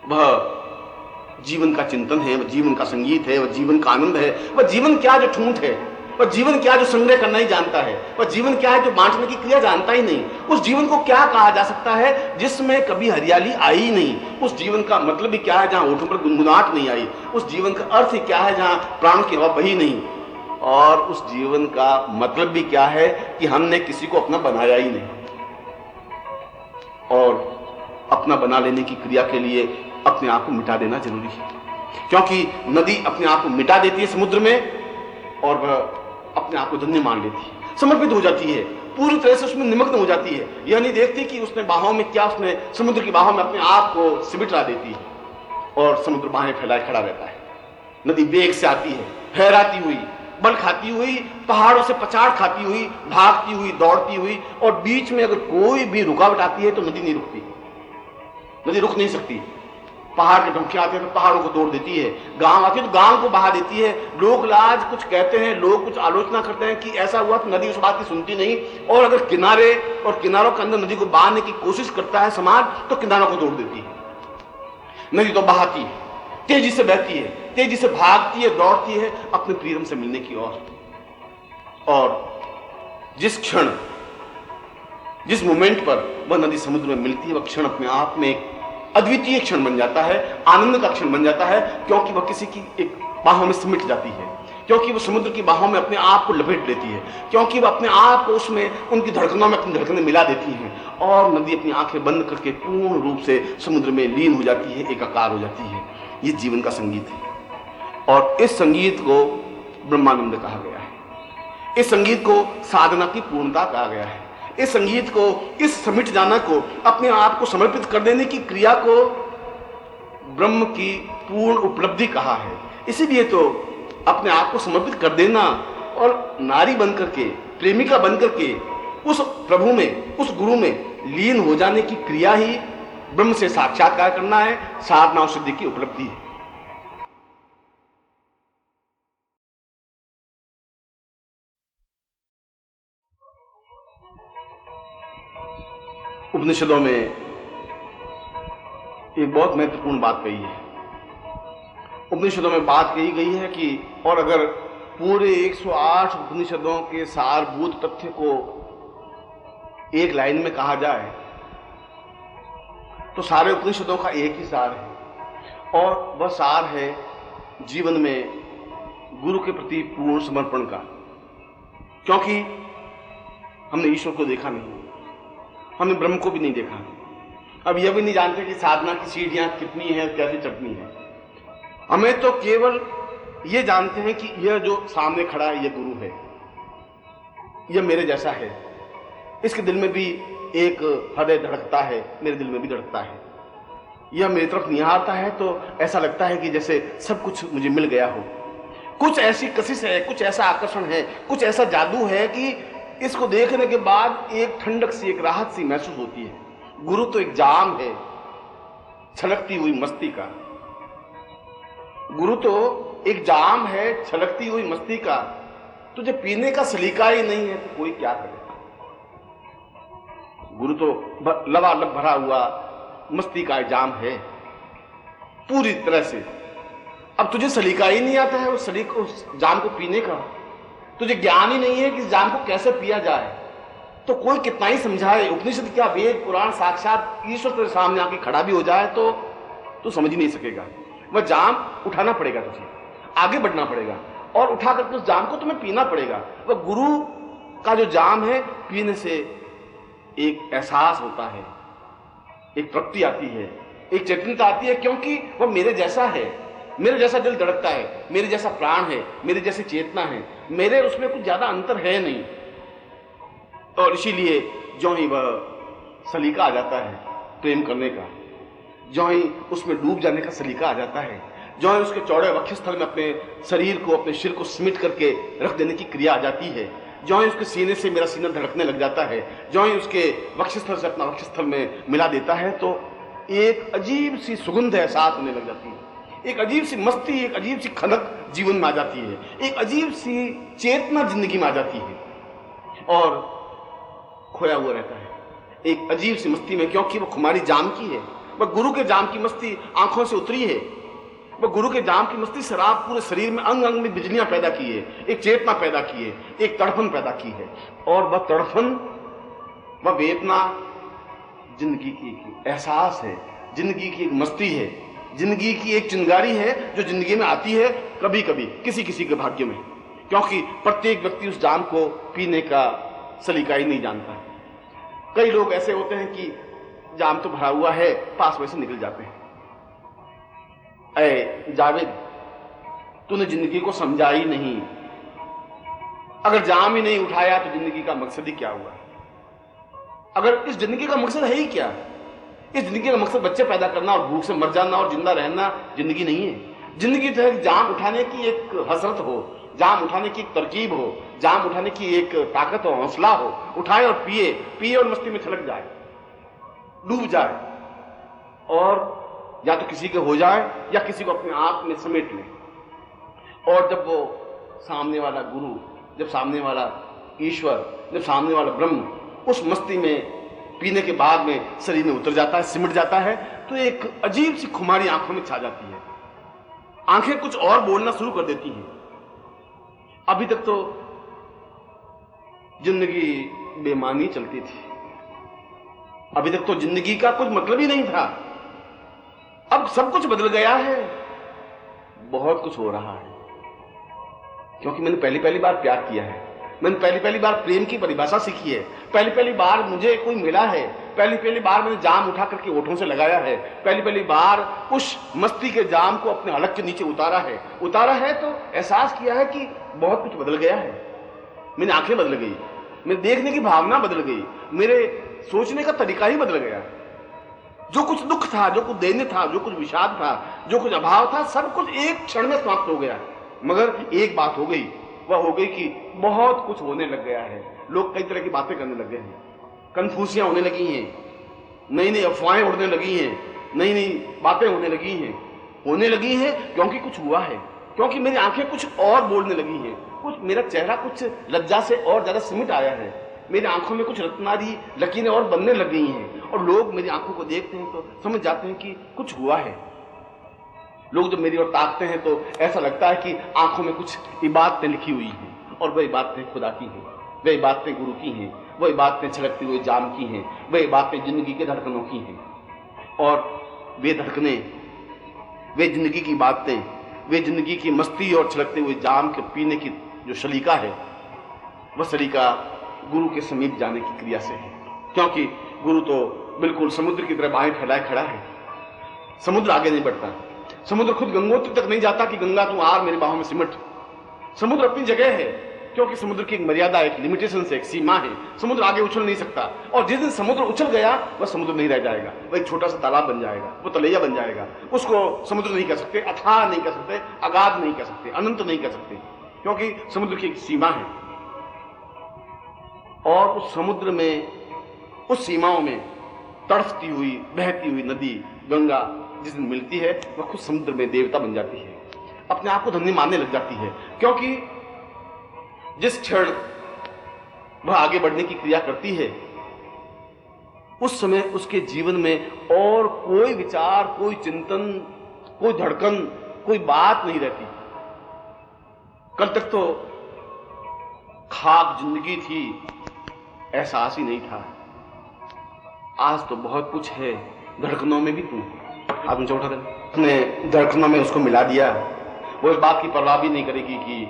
वह जीवन का चिंतन है, वह जीवन का संगीत है, वह जीवन का आनंद है, वह जीवन क्या जो ठूंठ है, वह जीवन क्या जो संग्रह करना ही जानता है, वह जीवन क्या है जो बांटने की क्रिया जानता ही नहीं। उस जीवन को क्या कहा जा सकता है जिसमें कभी हरियाली आई ही नहीं? उस जीवन का मतलब ही क्या है जहां होठों पर गुनगुनाहट नहीं आई? उस जीवन का अर्थ ही क्या है जहां प्राण की हवा बही नहीं? और उस जीवन का मतलब भी क्या है कि हमने किसी को अपना बनाया ही नहीं। और अपना बना लेने की क्रिया के लिए अपने आप को मिटा देना जरूरी है, क्योंकि नदी अपने आप को मिटा देती है समुद्र में, और वह अपने आप को धन्य मान लेती है, समर्पित हो जाती है, पूरी तरह से उसमें निमग्न हो जाती है। यह नहीं देखती कि उसने बाहों में क्या, उसने समुद्र की बाहों में अपने आप को सिमटा देती है और समुद्र बाहें फैलाए खड़ा रहता है। नदी वेग से आती है, फहराती हुई, बल खाती हुई, पहाड़ों से पछाड़ खाती हुई, भागती हुई, दौड़ती हुई, और बीच में अगर कोई भी रुकावट आती है तो नदी नहीं रुकती, नदी रुक नहीं सकती। पहाड़ के ढोंके आते हैं तो पहाड़ों को तोड़ देती है, गांव आती है तो गांव को बहा देती है। लोग लाज कुछ कहते हैं, लोग कुछ आलोचना करते हैं कि ऐसा हुआ, तो नदी उस बात की सुनती नहीं। और अगर किनारे और किनारों के अंदर नदी को बहाने की कोशिश करता है समाज, तो किनारों को तोड़ देती है। नदी तो बहाती है, तेजी से बहती है, तेजी से भागती है, दौड़ती है अपने प्रियतम से मिलने की ओर। और जिस क्षण, जिस मोमेंट पर वह नदी समुद्र में मिलती है, वह क्षण अपने आप में एक अद्वितीय क्षण बन जाता है, आनंद का क्षण बन जाता है, क्योंकि वह किसी की एक बाहों में सिमट जाती है, क्योंकि वह समुद्र की बाहों में अपने आप को लपेट लेती है, क्योंकि वह अपने आप को उसमें, उनकी धड़कनों में अपनी धड़कनें मिला देती हैं, और नदी अपनी आंखें बंद करके पूर्ण रूप से समुद्र में लीन हो जाती है, एकाकार हो जाती है। ये जीवन का संगीत है, और इस संगीत को ब्रह्मानंद कहा गया है, इस संगीत को साधना की पूर्णता कहा गया है, इस संगीत को, इस समिट जाना को, अपने आप को समर्पित कर देने की क्रिया को ब्रह्म की पूर्ण उपलब्धि कहा है। इसीलिए तो अपने आप को समर्पित कर देना और नारी बनकर के, प्रेमिका बनकर के उस प्रभु में, उस गुरु में लीन हो जाने की क्रिया ही ब्रह्म से साक्षात्कार करना है, साधना और सिद्धि की उपलब्धि है। उपनिषदों में एक बहुत महत्वपूर्ण बात कही है। उपनिषदों में बात कही गई है कि, और अगर पूरे 108 उपनिषदों के सारभूत तथ्य को एक लाइन में कहा जाए तो सारे उपनिषदों का एक ही सार है, और वह सार है जीवन में गुरु के प्रति पूर्ण समर्पण का। क्योंकि हमने ईश्वर को देखा नहीं, हमने ब्रह्म को भी नहीं देखा, अब यह भी नहीं जानते कि साधना की सीढ़ियां कितनी है, कैसे चढ़नी है। हमें तो केवल ये जानते हैं कि यह जो सामने खड़ा है यह गुरु है, यह मेरे जैसा है, इसके दिल में भी एक हृदय धड़कता है, मेरे दिल में भी धड़कता है। यह मेरी तरफ निहारता है तो ऐसा लगता है कि जैसे सब कुछ मुझे मिल गया हो। कुछ ऐसी कशिश है, कुछ ऐसा आकर्षण है, कुछ ऐसा जादू है कि इसको देखने के बाद एक ठंडक सी, एक राहत सी महसूस होती है। गुरु तो एक जाम है छलकती हुई मस्ती का। गुरु तो एक जाम है छलकती हुई मस्ती का। तुझे पीने का सलीका ही नहीं है तो कोई क्या करे। गुरु तो लबालब भरा हुआ मस्ती का जाम है पूरी तरह से। अब तुझे सलीका ही नहीं आता है उस जाम को पीने का। तुझे ज्ञान ही नहीं है कि इस जाम को कैसे पिया जाए। तो कोई कितना ही समझाए, उपनिषद क्या, वेद पुराण, साक्षात ईश्वर तेरे सामने आके खड़ा भी हो जाए तो तू समझ ही नहीं सकेगा। वह जाम उठाना पड़ेगा, तुझे आगे बढ़ना पड़ेगा और उठा करके उस जाम को तुम्हें पीना पड़ेगा। वह गुरु का जो जाम है, पीने से एक एहसास होता है, एक तृप्ति आती है, एक चेतनता आती है, क्योंकि वह मेरे जैसा है, मेरे जैसा दिल धड़कता है, मेरे जैसा प्राण है, मेरे जैसी चेतना है, मेरे उसमें कुछ ज्यादा अंतर है नहीं। और इसीलिए जो ही वह सलीका आ जाता है प्रेम करने का, जो ही उसमें डूब जाने का सलीका आ जाता है, जो ही उसके चौड़े वक्षस्थल में अपने शरीर को, अपने सिर को सिमट करके रख देने की क्रिया आ जाती है, जो ही उसके सीने से मेरा सीना धड़कने लग जाता है, जो ही उसके वक्षस्थल से अपना वक्षस्थल में मिला देता है, तो एक अजीब सी सुगंध एहसास होने लग जाती है। एक अजीब सी मस्ती, एक अजीब सी खनक जीवन में आ जाती है, एक अजीब सी चेतना जिंदगी में आ जाती है और खोया हुआ रहता है एक अजीब सी मस्ती में, क्योंकि वो खुमारी जाम की है। वह गुरु के जाम की मस्ती आंखों से उतरी है। वह गुरु के जाम की मस्ती शराब पूरे शरीर में, अंग अंग में बिजलियां पैदा की है, एक चेतना पैदा की है, एक तड़फन पैदा की है। और वह तड़फन, वह वेदना जिंदगी की एक एहसास है, जिंदगी की एक मस्ती है, जिंदगी की एक चिंगारी है जो जिंदगी में आती है कभी कभी किसी किसी के भाग्य में, क्योंकि प्रत्येक व्यक्ति उस जाम को पीने का सलीका ही नहीं जानता। कई लोग ऐसे होते हैं कि जाम तो भरा हुआ है, पास में से निकल जाते हैं। ऐ जावेद, तूने जिंदगी को समझा ही नहीं। अगर जाम ही नहीं उठाया तो जिंदगी का मकसद ही क्या हुआ? अगर इस जिंदगी का मकसद है ही क्या? इस जिंदगी का मकसद बच्चे पैदा करना और भूख से मर जाना और जिंदा रहना जिंदगी नहीं है। जिंदगी तो है जाम उठाने की एक हसरत हो, जाम उठाने की एक तरकीब हो, जाम उठाने की एक ताकत हो, हौसला हो। उठाए और पिए, पिए और मस्ती में छलक जाए, डूब जाए, और या तो किसी के हो जाए या किसी को अपने आप में समेट ले। और जब वो सामने वाला गुरु, जब सामने वाला ईश्वर, जब सामने वाला ब्रह्म उस मस्ती में पीने के बाद में शरीर में उतर जाता है, सिमट जाता है, तो एक अजीब सी खुमारी आंखों में छा जाती है। आंखें कुछ और बोलना शुरू कर देती हैं। अभी तक तो जिंदगी बेमानी चलती थी, अभी तक तो जिंदगी का कुछ मतलब ही नहीं था। अब सब कुछ बदल गया है, बहुत कुछ हो रहा है, क्योंकि मैंने पहली बार प्यार किया है, मैंने पहली बार प्रेम की परिभाषा सीखी है, पहली बार मुझे कोई मिला है, पहली बार मैंने जाम उठा करके ओठों से लगाया है, पहली बार उस मस्ती के जाम को अपने हलक के नीचे उतारा है तो एहसास किया है कि बहुत कुछ बदल गया है। मेरी आंखें बदल गई, मेरे देखने की भावना बदल गई, मेरे सोचने का तरीका ही बदल गया। जो कुछ दुख था, जो कुछ दैन्य था, जो कुछ विषाद था, जो कुछ अभाव था, सब कुछ एक क्षण में समाप्त हो गया। मगर एक बात हो गई, वह हो गई कि बहुत कुछ होने लग गया है। लोग कई तरह की बातें करने लग गए हैं, कन्फ्यूसियां होने लगी हैं, नई नई अफवाहें उड़ने लगी हैं, नई नई बातें होने लगी हैं क्योंकि कुछ हुआ है, क्योंकि मेरी आंखें कुछ और बोलने लगी हैं, कुछ मेरा चेहरा कुछ लज्जा से और ज्यादा सिमट आया है, मेरी आंखों में कुछ रत्नारी लकीरें और बनने लग गई हैं, और लोग मेरी आंखों को देखते हैं तो समझ जाते हैं कि कुछ हुआ है। लोग जब मेरी ओर ताकते हैं तो ऐसा लगता है कि आंखों में कुछ इबादतें लिखी हुई हैं, और वह इबादतें खुदा की हैं, वह इबादतें गुरु की हैं, वह इबादतें छलकते हुए जाम की हैं, वह इबादतें जिंदगी के धड़कनों की हैं। और वे धड़कने, वे जिंदगी की बातें, वे जिंदगी की मस्ती और छलकते हुए जाम के पीने की जो सलीका है, वह सलीका गुरु के समीप जाने की क्रिया से है। क्योंकि गुरु तो बिल्कुल समुद्र की तरह बाहें फैलाए खड़ा है, समुद्र आगे नहीं बढ़ता, समुद्र खुद गंगोत्री तक नहीं जाता कि गंगा तू आर मेरी बाहों में सिमट। समुद्र अपनी जगह है, क्योंकि समुद्र की एक मर्यादा, एक लिमिटेशन से, एक सीमा है। समुद्र आगे उछल नहीं सकता, और जिस दिन समुद्र उछल गया वह समुद्र नहीं रह जाएगा, वह एक छोटा सा तालाब बन जाएगा, वो तलैया बन जाएगा। उसको समुद्र नहीं कह सकते, अथाह नहीं कह सकते, अगाध नहीं कह सकते, अनंत नहीं कह सकते, क्योंकि समुद्र की एक सीमा है। और उस समुद्र में, उस सीमाओं में तड़फती हुई, बहती हुई नदी गंगा जिस दिन मिलती है, वह खुद समुद्र में देवता बन जाती है, अपने आप को धन्य मानने लग जाती है। क्योंकि जिस क्षण वह आगे बढ़ने की क्रिया करती है, उस समय उसके जीवन में और कोई विचार, कोई चिंतन, कोई धड़कन, कोई बात नहीं रहती। कल तक तो खाक जिंदगी थी, एहसास ही नहीं था। आज तो बहुत कुछ है, धड़कनों में भी तू। आदमी उठा दे, उसने धड़कनों में उसको मिला दिया। वो इस बात की परवाह भी नहीं करेगी कि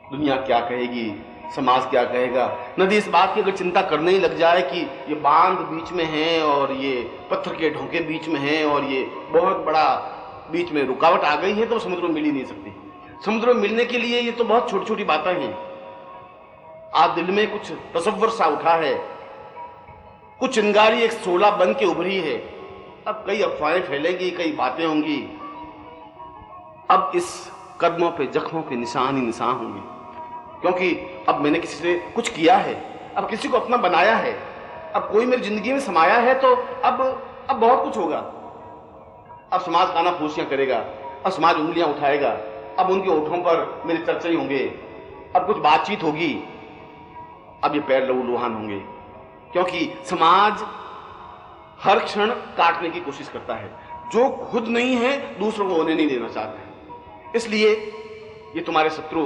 दुनिया क्या कहेगी, समाज क्या कहेगा। नदी इस बात की अगर चिंता करने ही लग जाए कि ये बांध बीच में है और ये पत्थर के ढोंके बीच में है और ये बहुत बड़ा बीच में रुकावट आ गई है, तो समुद्र में मिल ही नहीं सकती। समुद्र में मिलने के लिए ये तो बहुत छोटी छोटी बातें हैं। आज दिल में कुछ तसव्वुर सा उठा है, कुछ चिंगारी एक शोला बन के उभरी है। अब कई अफवाहें फैलेंगी, कई बातें होंगी। अब इस कदमों पे जख्मों के निशान ही निशान होंगे, क्योंकि अब मैंने किसी से कुछ किया है, अब किसी को अपना बनाया है, अब कोई मेरी जिंदगी में समाया है, तो अब बहुत कुछ होगा। अब समाज काना फूसियां करेगा, अब समाज उंगलियां उठाएगा, अब उनके ओठों पर मेरे चर्चे होंगे, अब कुछ बातचीत होगी, अब ये पैर लहूलुहान होंगे, क्योंकि समाज हर क्षण काटने की कोशिश करता है। जो खुद नहीं है दूसरों को होने नहीं देना चाहता है। इसलिए ये तुम्हारे शत्रु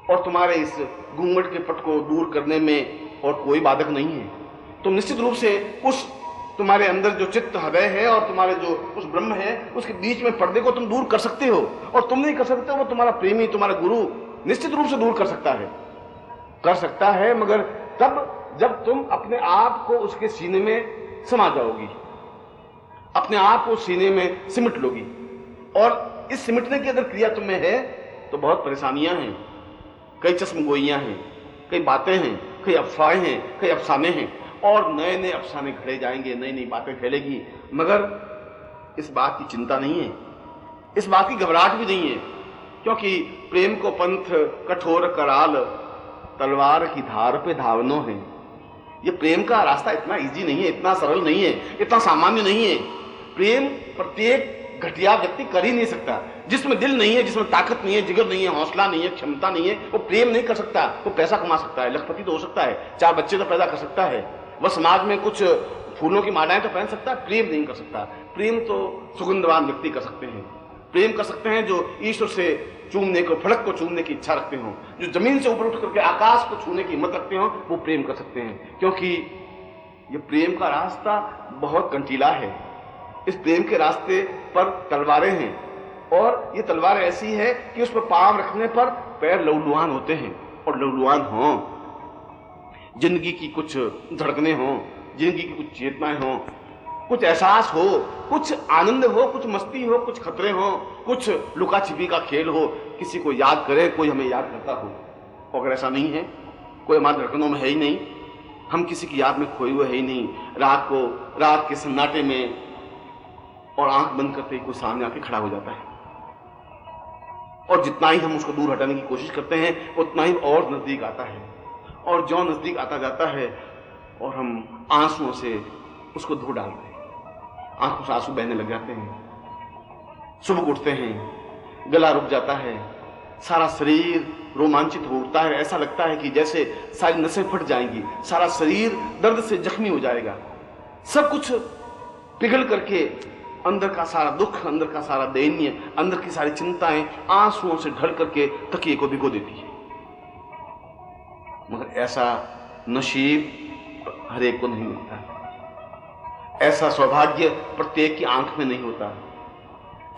और तुम्हारे इस घूंघट के पट को दूर करने में और कोई बाधक नहीं है। तुम निश्चित रूप से उस तुम्हारे अंदर जो चित्त हृदय है और तुम्हारे जो उस ब्रह्म है, उसके बीच में पर्दे को तुम दूर कर सकते हो। और तुम नहीं कर सकते, वो तुम्हारा प्रेमी, तुम्हारा गुरु निश्चित रूप से दूर कर सकता है, मगर तब जब तुम अपने आप को उसके सीने में समा जाओगी, अपने आप को सीने में सिमट लोगी। और इस सिमटने की अगर क्रिया तुम्हें है तो बहुत परेशानियां हैं, कई चश्मगोइयां हैं, कई बातें हैं, कई अफवाहें हैं, कई अफसाने हैं, और नए नए अफसाने घड़े जाएंगे, नई नई बातें फैलेगी। मगर इस बात की चिंता नहीं है, इस बात की घबराहट भी नहीं है, क्योंकि प्रेम को पंथ कठोर कराल, तलवार की धार पे धावनो है। ये प्रेम का रास्ता इतना इजी नहीं है, इतना सरल नहीं है, इतना सामान्य नहीं है। प्रेम प्रत्येक घटिया व्यक्ति कर ही नहीं सकता। जिसमें दिल नहीं है, जिसमें ताकत नहीं है, जिगर नहीं है, हौसला नहीं है, क्षमता नहीं है, वो प्रेम नहीं कर सकता। वो पैसा कमा सकता है, लखपति तो हो सकता है, 4 बच्चे तो पैदा कर सकता है, वह समाज में कुछ फूलों की मालाएं तो पहन सकता है, प्रेम नहीं कर सकता। प्रेम तो सुगंधवान व्यक्ति कर सकते हैं। प्रेम कर सकते हैं जो ईश्वर से चूमने को, फलक को चूमने की इच्छा रखते हो, जो जमीन से ऊपर उठ करके आकाश को छूने की हिम्मत रखते हो, वो प्रेम कर सकते हैं। क्योंकि ये प्रेम का रास्ता बहुत कंटीला है। इस प्रेम के रास्ते पर तलवारें हैं, और ये तलवार ऐसी है कि उस पर पांव रखने पर पैर लहूलुहान होते हैं। और लहूलुहान हो, जिंदगी की कुछ धड़कने हो, जिंदगी की कुछ चेतनाएं हो, कुछ एहसास हो, कुछ आनंद हो, कुछ मस्ती हो, कुछ खतरे हो, कुछ लुका छिपी का खेल हो, किसी को याद करे, कोई हमें याद करता हो। अगर ऐसा नहीं है, कोई हमारे धड़कनों में है ही नहीं, हम किसी की याद में खोए हुए है ही नहीं, रात के सन्नाटे में और आंख बंद करते ही कोई सामने आके खड़ा हो जाता है, और जितना ही हम उसको दूर हटाने की कोशिश करते हैं उतना ही और नजदीक आता है, और जो नजदीक आता जाता है और हम आंसुओं से उसको धो डालते हैं, आंखों से आंसू बहने लग जाते हैं, सुबह उठते हैं, गला रुक जाता है, सारा शरीर रोमांचित हो उठता है, ऐसा लगता है कि जैसे सारी नसें फट जाएंगी, सारा शरीर दर्द से जख्मी हो जाएगा, सब कुछ पिघल करके अंदर का सारा दुख, अंदर का सारा दैन्य, अंदर की सारी चिंताएं आंसुओं से ढल करके तकिए को भिगो देती है। मगर ऐसा नसीब हर एक को नहीं मिलता, ऐसा सौभाग्य प्रत्येक की आंख में नहीं होता,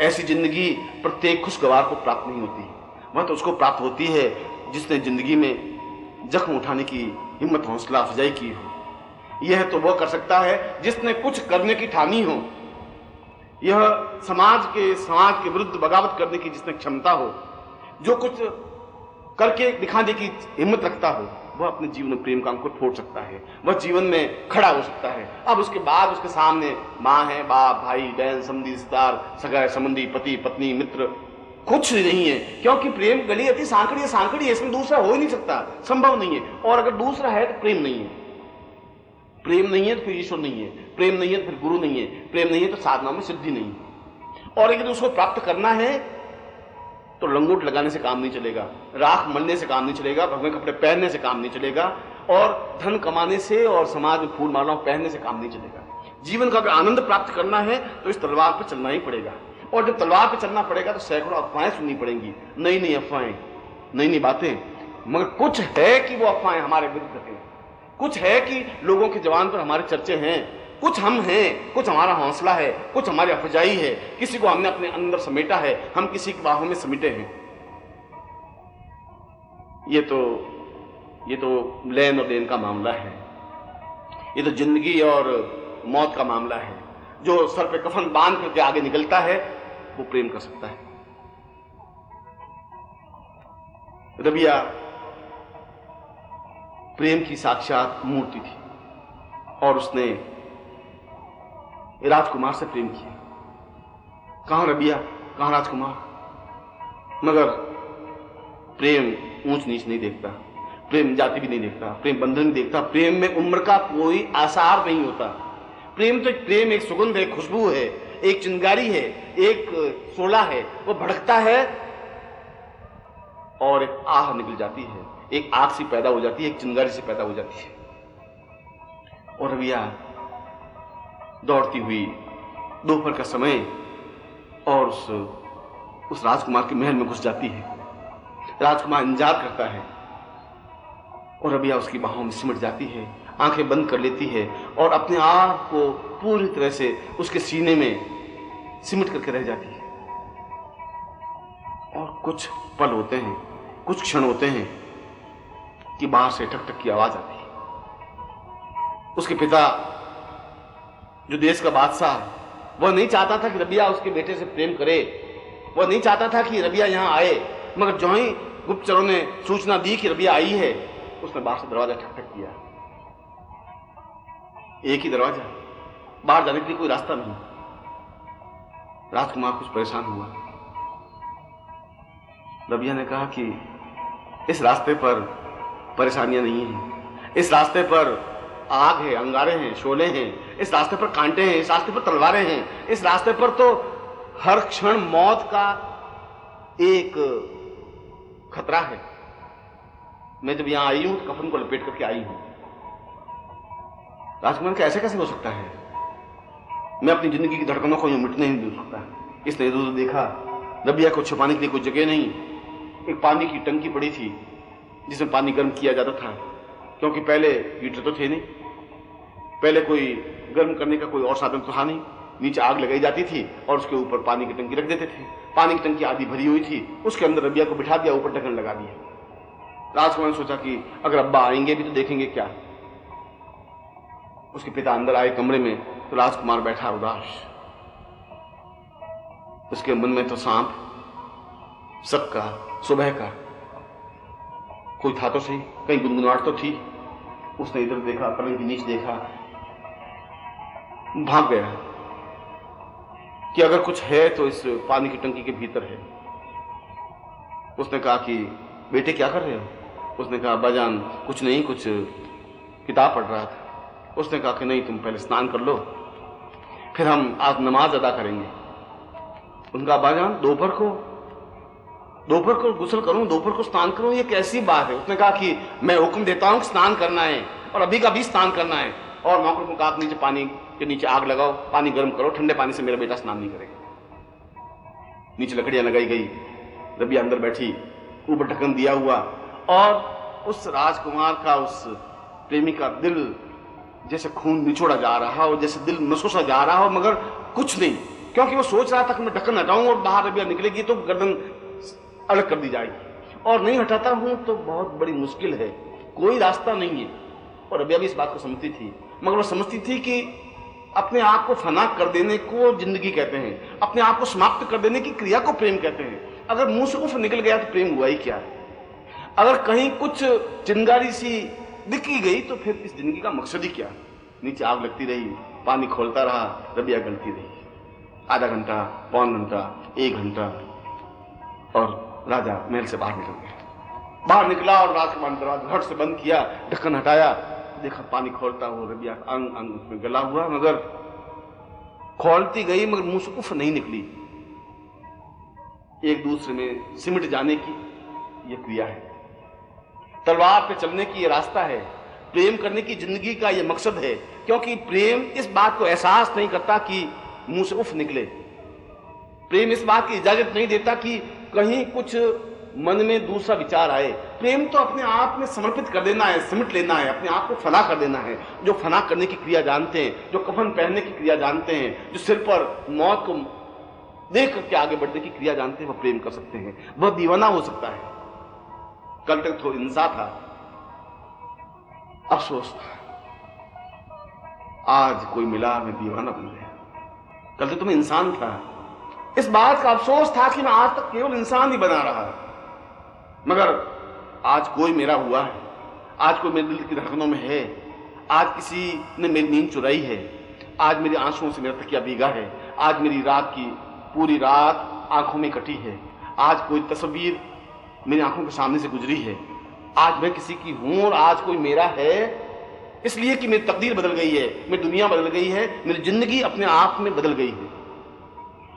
ऐसी जिंदगी प्रत्येक खुशगवार को प्राप्त नहीं होती। वह तो उसको प्राप्त होती है जिसने जिंदगी में जख्म उठाने की हिम्मत, हौसला अफजाई की हो। यह तो वह कर सकता है जिसने कुछ करने की ठानी हो, यह समाज के विरुद्ध बगावत करने की जिसने क्षमता हो, जो कुछ करके दिखाने की हिम्मत रखता हो, वह अपने जीवन में प्रेम का अंकुर फोड़ सकता है, वह जीवन में खड़ा हो सकता है। अब उसके बाद उसके सामने माँ है, बाप, भाई, बहन, समधी, रिश्तेदार, सगा संबंधी, पति, पत्नी, मित्र, कुछ नहीं है, क्योंकि प्रेम गली अति सांकड़ी है, सांकड़ी है, इसमें दूसरा हो ही नहीं सकता, संभव नहीं है। और अगर दूसरा है तो प्रेम नहीं है, प्रेम नहीं है तो फिर ईश्वर नहीं है, प्रेम नहीं है तो फिर गुरु नहीं है, प्रेम नहीं है तो साधना में सिद्धि नहीं है। और अगर उसको प्राप्त करना है तो लंगोट लगाने से काम नहीं चलेगा, राख मलने से काम नहीं चलेगा, भगवे कपड़े पहनने से काम नहीं चलेगा, और धन कमाने से और समाज में फूल मालाओं पहनने से काम नहीं चलेगा। जीवन का अगर आनंद प्राप्त करना है तो इस तलवार पर चलना ही पड़ेगा। और जब तलवार पर चलना पड़ेगा तो सैकड़ों अफवाहें सुननी पड़ेंगी, नई नई अफवाहें, नई नई बातें, मगर कुछ है कि वो अफवाहें हमारे विरुद्ध हैं, कुछ है कि लोगों के जवान पर हमारे चर्चे हैं, कुछ हम हैं, कुछ हमारा हौसला है, कुछ हमारी अफजाई है, किसी को हमने अपने अंदर समेटा है, हम किसी की बाहों में समेटे हैं। ये तो लेन और देन का मामला है, ये तो जिंदगी और मौत का मामला है। जो सर पे कफन बांध करके आगे निकलता है वो प्रेम कर सकता है। रबिया प्रेम की साक्षात मूर्ति थी और उसने राजकुमार से प्रेम किया। कहां रबिया, कहां राजकुमार, मगर प्रेम ऊंच नीच नहीं देखता, प्रेम जाति भी नहीं देखता, प्रेम बंधन नहीं देखता, प्रेम में उम्र का कोई आसार नहीं होता। प्रेम तो प्रेम एक सुगंध है, खुशबू है, एक चिंगारी है, एक शोला है, वो भड़कता है और एक आह निकल जाती है, एक आग सी पैदा हो जाती है, एक चिंगारी से पैदा हो जाती है। और रबिया दौड़ती हुई दोपहर का समय और उस राजकुमार के महल में घुस जाती है। राजकुमार इंतजार करता है और रबिया उसकी बाहों में सिमट जाती है, आंखें बंद कर लेती है और अपने आप को पूरी तरह से उसके सीने में सिमट करके रह जाती है। और कुछ पल होते हैं, कुछ क्षण होते हैं कि बाहर से ठक ठक की आवाज आती है। उसके पिता जो देश का बादशाह, वह नहीं चाहता था कि रबिया उसके बेटे से प्रेम करे, वह नहीं चाहता था कि रबिया यहां आए, मगर जो ही गुप्तचरों ने सूचना दी कि रबिया आई है, उसने बाहर से दरवाजा ठक ठक किया। एक ही दरवाजा, बाहर जाने के लिए कोई रास्ता नहीं। राजकुमार कुछ परेशान हुआ। रबिया ने कहा कि इस रास्ते पर परेशानियां नहीं हैं, इस रास्ते पर आग है, अंगारे हैं, शोले हैं, इस रास्ते पर कांटे हैं, इस रास्ते पर तलवारें हैं, इस रास्ते पर तो हर क्षण मौत का एक खतरा है। मैं जब यहां आई हूं तो कफन को लपेट करके आई हूं। राजकुमार का ऐसे कैसे हो सकता है? मैं अपनी जिंदगी की धड़कनों को यूं मिटने नहीं दे सकता। इसने इधर देखा, रबिया को छुपाने के लिए कोई जगह नहीं। एक पानी की टंकी पड़ी थी जिसमें पानी गर्म किया जाता था, क्योंकि पहले हीटर तो थे नहीं, पहले कोई गर्म करने का कोई और साधन तो था नहीं। नीचे आग लगाई जाती थी और उसके ऊपर पानी की टंकी रख देते थे। पानी की टंकी आधी भरी हुई थी, उसके अंदर रबिया को बिठा दिया, ऊपर ढक्कन लगा दिया। राजकुमार ने सोचा कि अगर अब्बा आएंगे भी तो देखेंगे क्या। उसके पिता अंदर आए कमरे में तो राजकुमार बैठा उदास। उसके मन में तो सांप, सक्का, सुबह का कोई था तो सही, कहीं गुनगुनाहट तो थी। उसने इधर देखा, पलंग के नीचे देखा, भाग गया कि अगर कुछ है तो इस पानी की टंकी के भीतर है। उसने कहा कि बेटे क्या कर रहे हो? उसने कहा अब्बाजान कुछ नहीं, कुछ किताब पढ़ रहा था। उसने कहा कि नहीं, तुम पहले स्नान कर लो, फिर हम आज नमाज अदा करेंगे। उनका अब्बाजान दोपहर को गुस्ल करूं, दोपहर को स्नान करूं, ये कैसी बात है? उसने कहा कि मैं हुक्म देता हूं कि स्नान करना है और अभी का भी स्नान करना है। और नौकर को कहा नीचे पानी के नीचे आग लगाओ, पानी गर्म करो, ठंडे पानी से मेरा बेटा स्नान नहीं करेगा। नीचे लकड़ियां लगाई गई, रबिया अंदर बैठी, ऊपर ढक्कन दिया हुआ, और उस राजकुमार का, उस प्रेमी का दिल जैसे खून निचोड़ा जा रहा हो, जैसे दिल मसोसा जा रहा हो, मगर कुछ नहीं, क्योंकि वो सोच रहा था कि मैं ढक्कन हटाऊं और बाहर रबिया निकलेगी तो गर्दन अलग कर दी जाएगी, और नहीं हटाता हूं तो बहुत बड़ी मुश्किल है, कोई रास्ता नहीं है। और रबिया भी इस बात को समझती थी, मगर वो समझती थी कि अपने आप को फना कर देने को जिंदगी कहते हैं, अपने आप को समाप्त कर देने की क्रिया को प्रेम कहते हैं। अगर मुंह से उफ निकल गया तो प्रेम हुआ ही क्या है? अगर कहीं कुछ चिंगारी सी दिखी गई तो फिर इस जिंदगी का मकसद ही क्या? नीचे आग लगती रही, पानी खोलता रहा, रबिया गलती रही। आधा घंटा, पौन घंटा, 1 घंटा, और राजा महल से बाहर निकल गया। बाहर निकला और रात के बाद दरवाजा झट से बंद किया, ढक्कन हटाया, देखा पानी खोलता हुआ रबिया अंग अंग उसमें गला हुआ, मगर खोलती गई मगर मुंह से उफ नहीं निकली। एक दूसरे में सिमट जाने की यह क्रिया है, तलवार पे चलने की यह रास्ता है, प्रेम करने की जिंदगी का यह मकसद है। क्योंकि प्रेम इस बात को एहसास नहीं करता कि मुंह से उफ निकले। प्रेम इस बात की इजाजत नहीं देता कि कहीं कुछ मन में दूसरा विचार आए। प्रेम तो अपने आप में समर्पित कर देना है, सिमट लेना है, अपने आप को फना कर देना है। जो फना करने की क्रिया जानते हैं, जो कफन पहनने की क्रिया जानते हैं, जो सिर पर मौत को देख करके आगे बढ़ने की क्रिया जानते हैं, वह प्रेम कर सकते हैं, वह दीवाना हो सकता है। कल तक तो इंसान था, अफसोस था, आज कोई मिला मैं दीवाना बन गया। कल तक तो मैं इंसान था, इस बात का अफसोस था कि मैं आज तक केवल इंसान ही बना रहा, मगर आज कोई मेरा हुआ है, आज कोई मेरे दिल की धड़कनों में है, आज किसी ने मेरी नींद चुराई है, आज मेरे आंसुओं से मेरा तकिया भीगा है, आज मेरी रात की पूरी रात आंखों में कटी है, आज कोई तस्वीर मेरी आंखों के सामने से गुजरी है, आज मैं किसी की हूं और आज कोई मेरा है, इसलिए कि मेरी तकदीर बदल गई है, मेरी दुनिया बदल गई है, मेरी जिंदगी अपने आप में बदल गई है।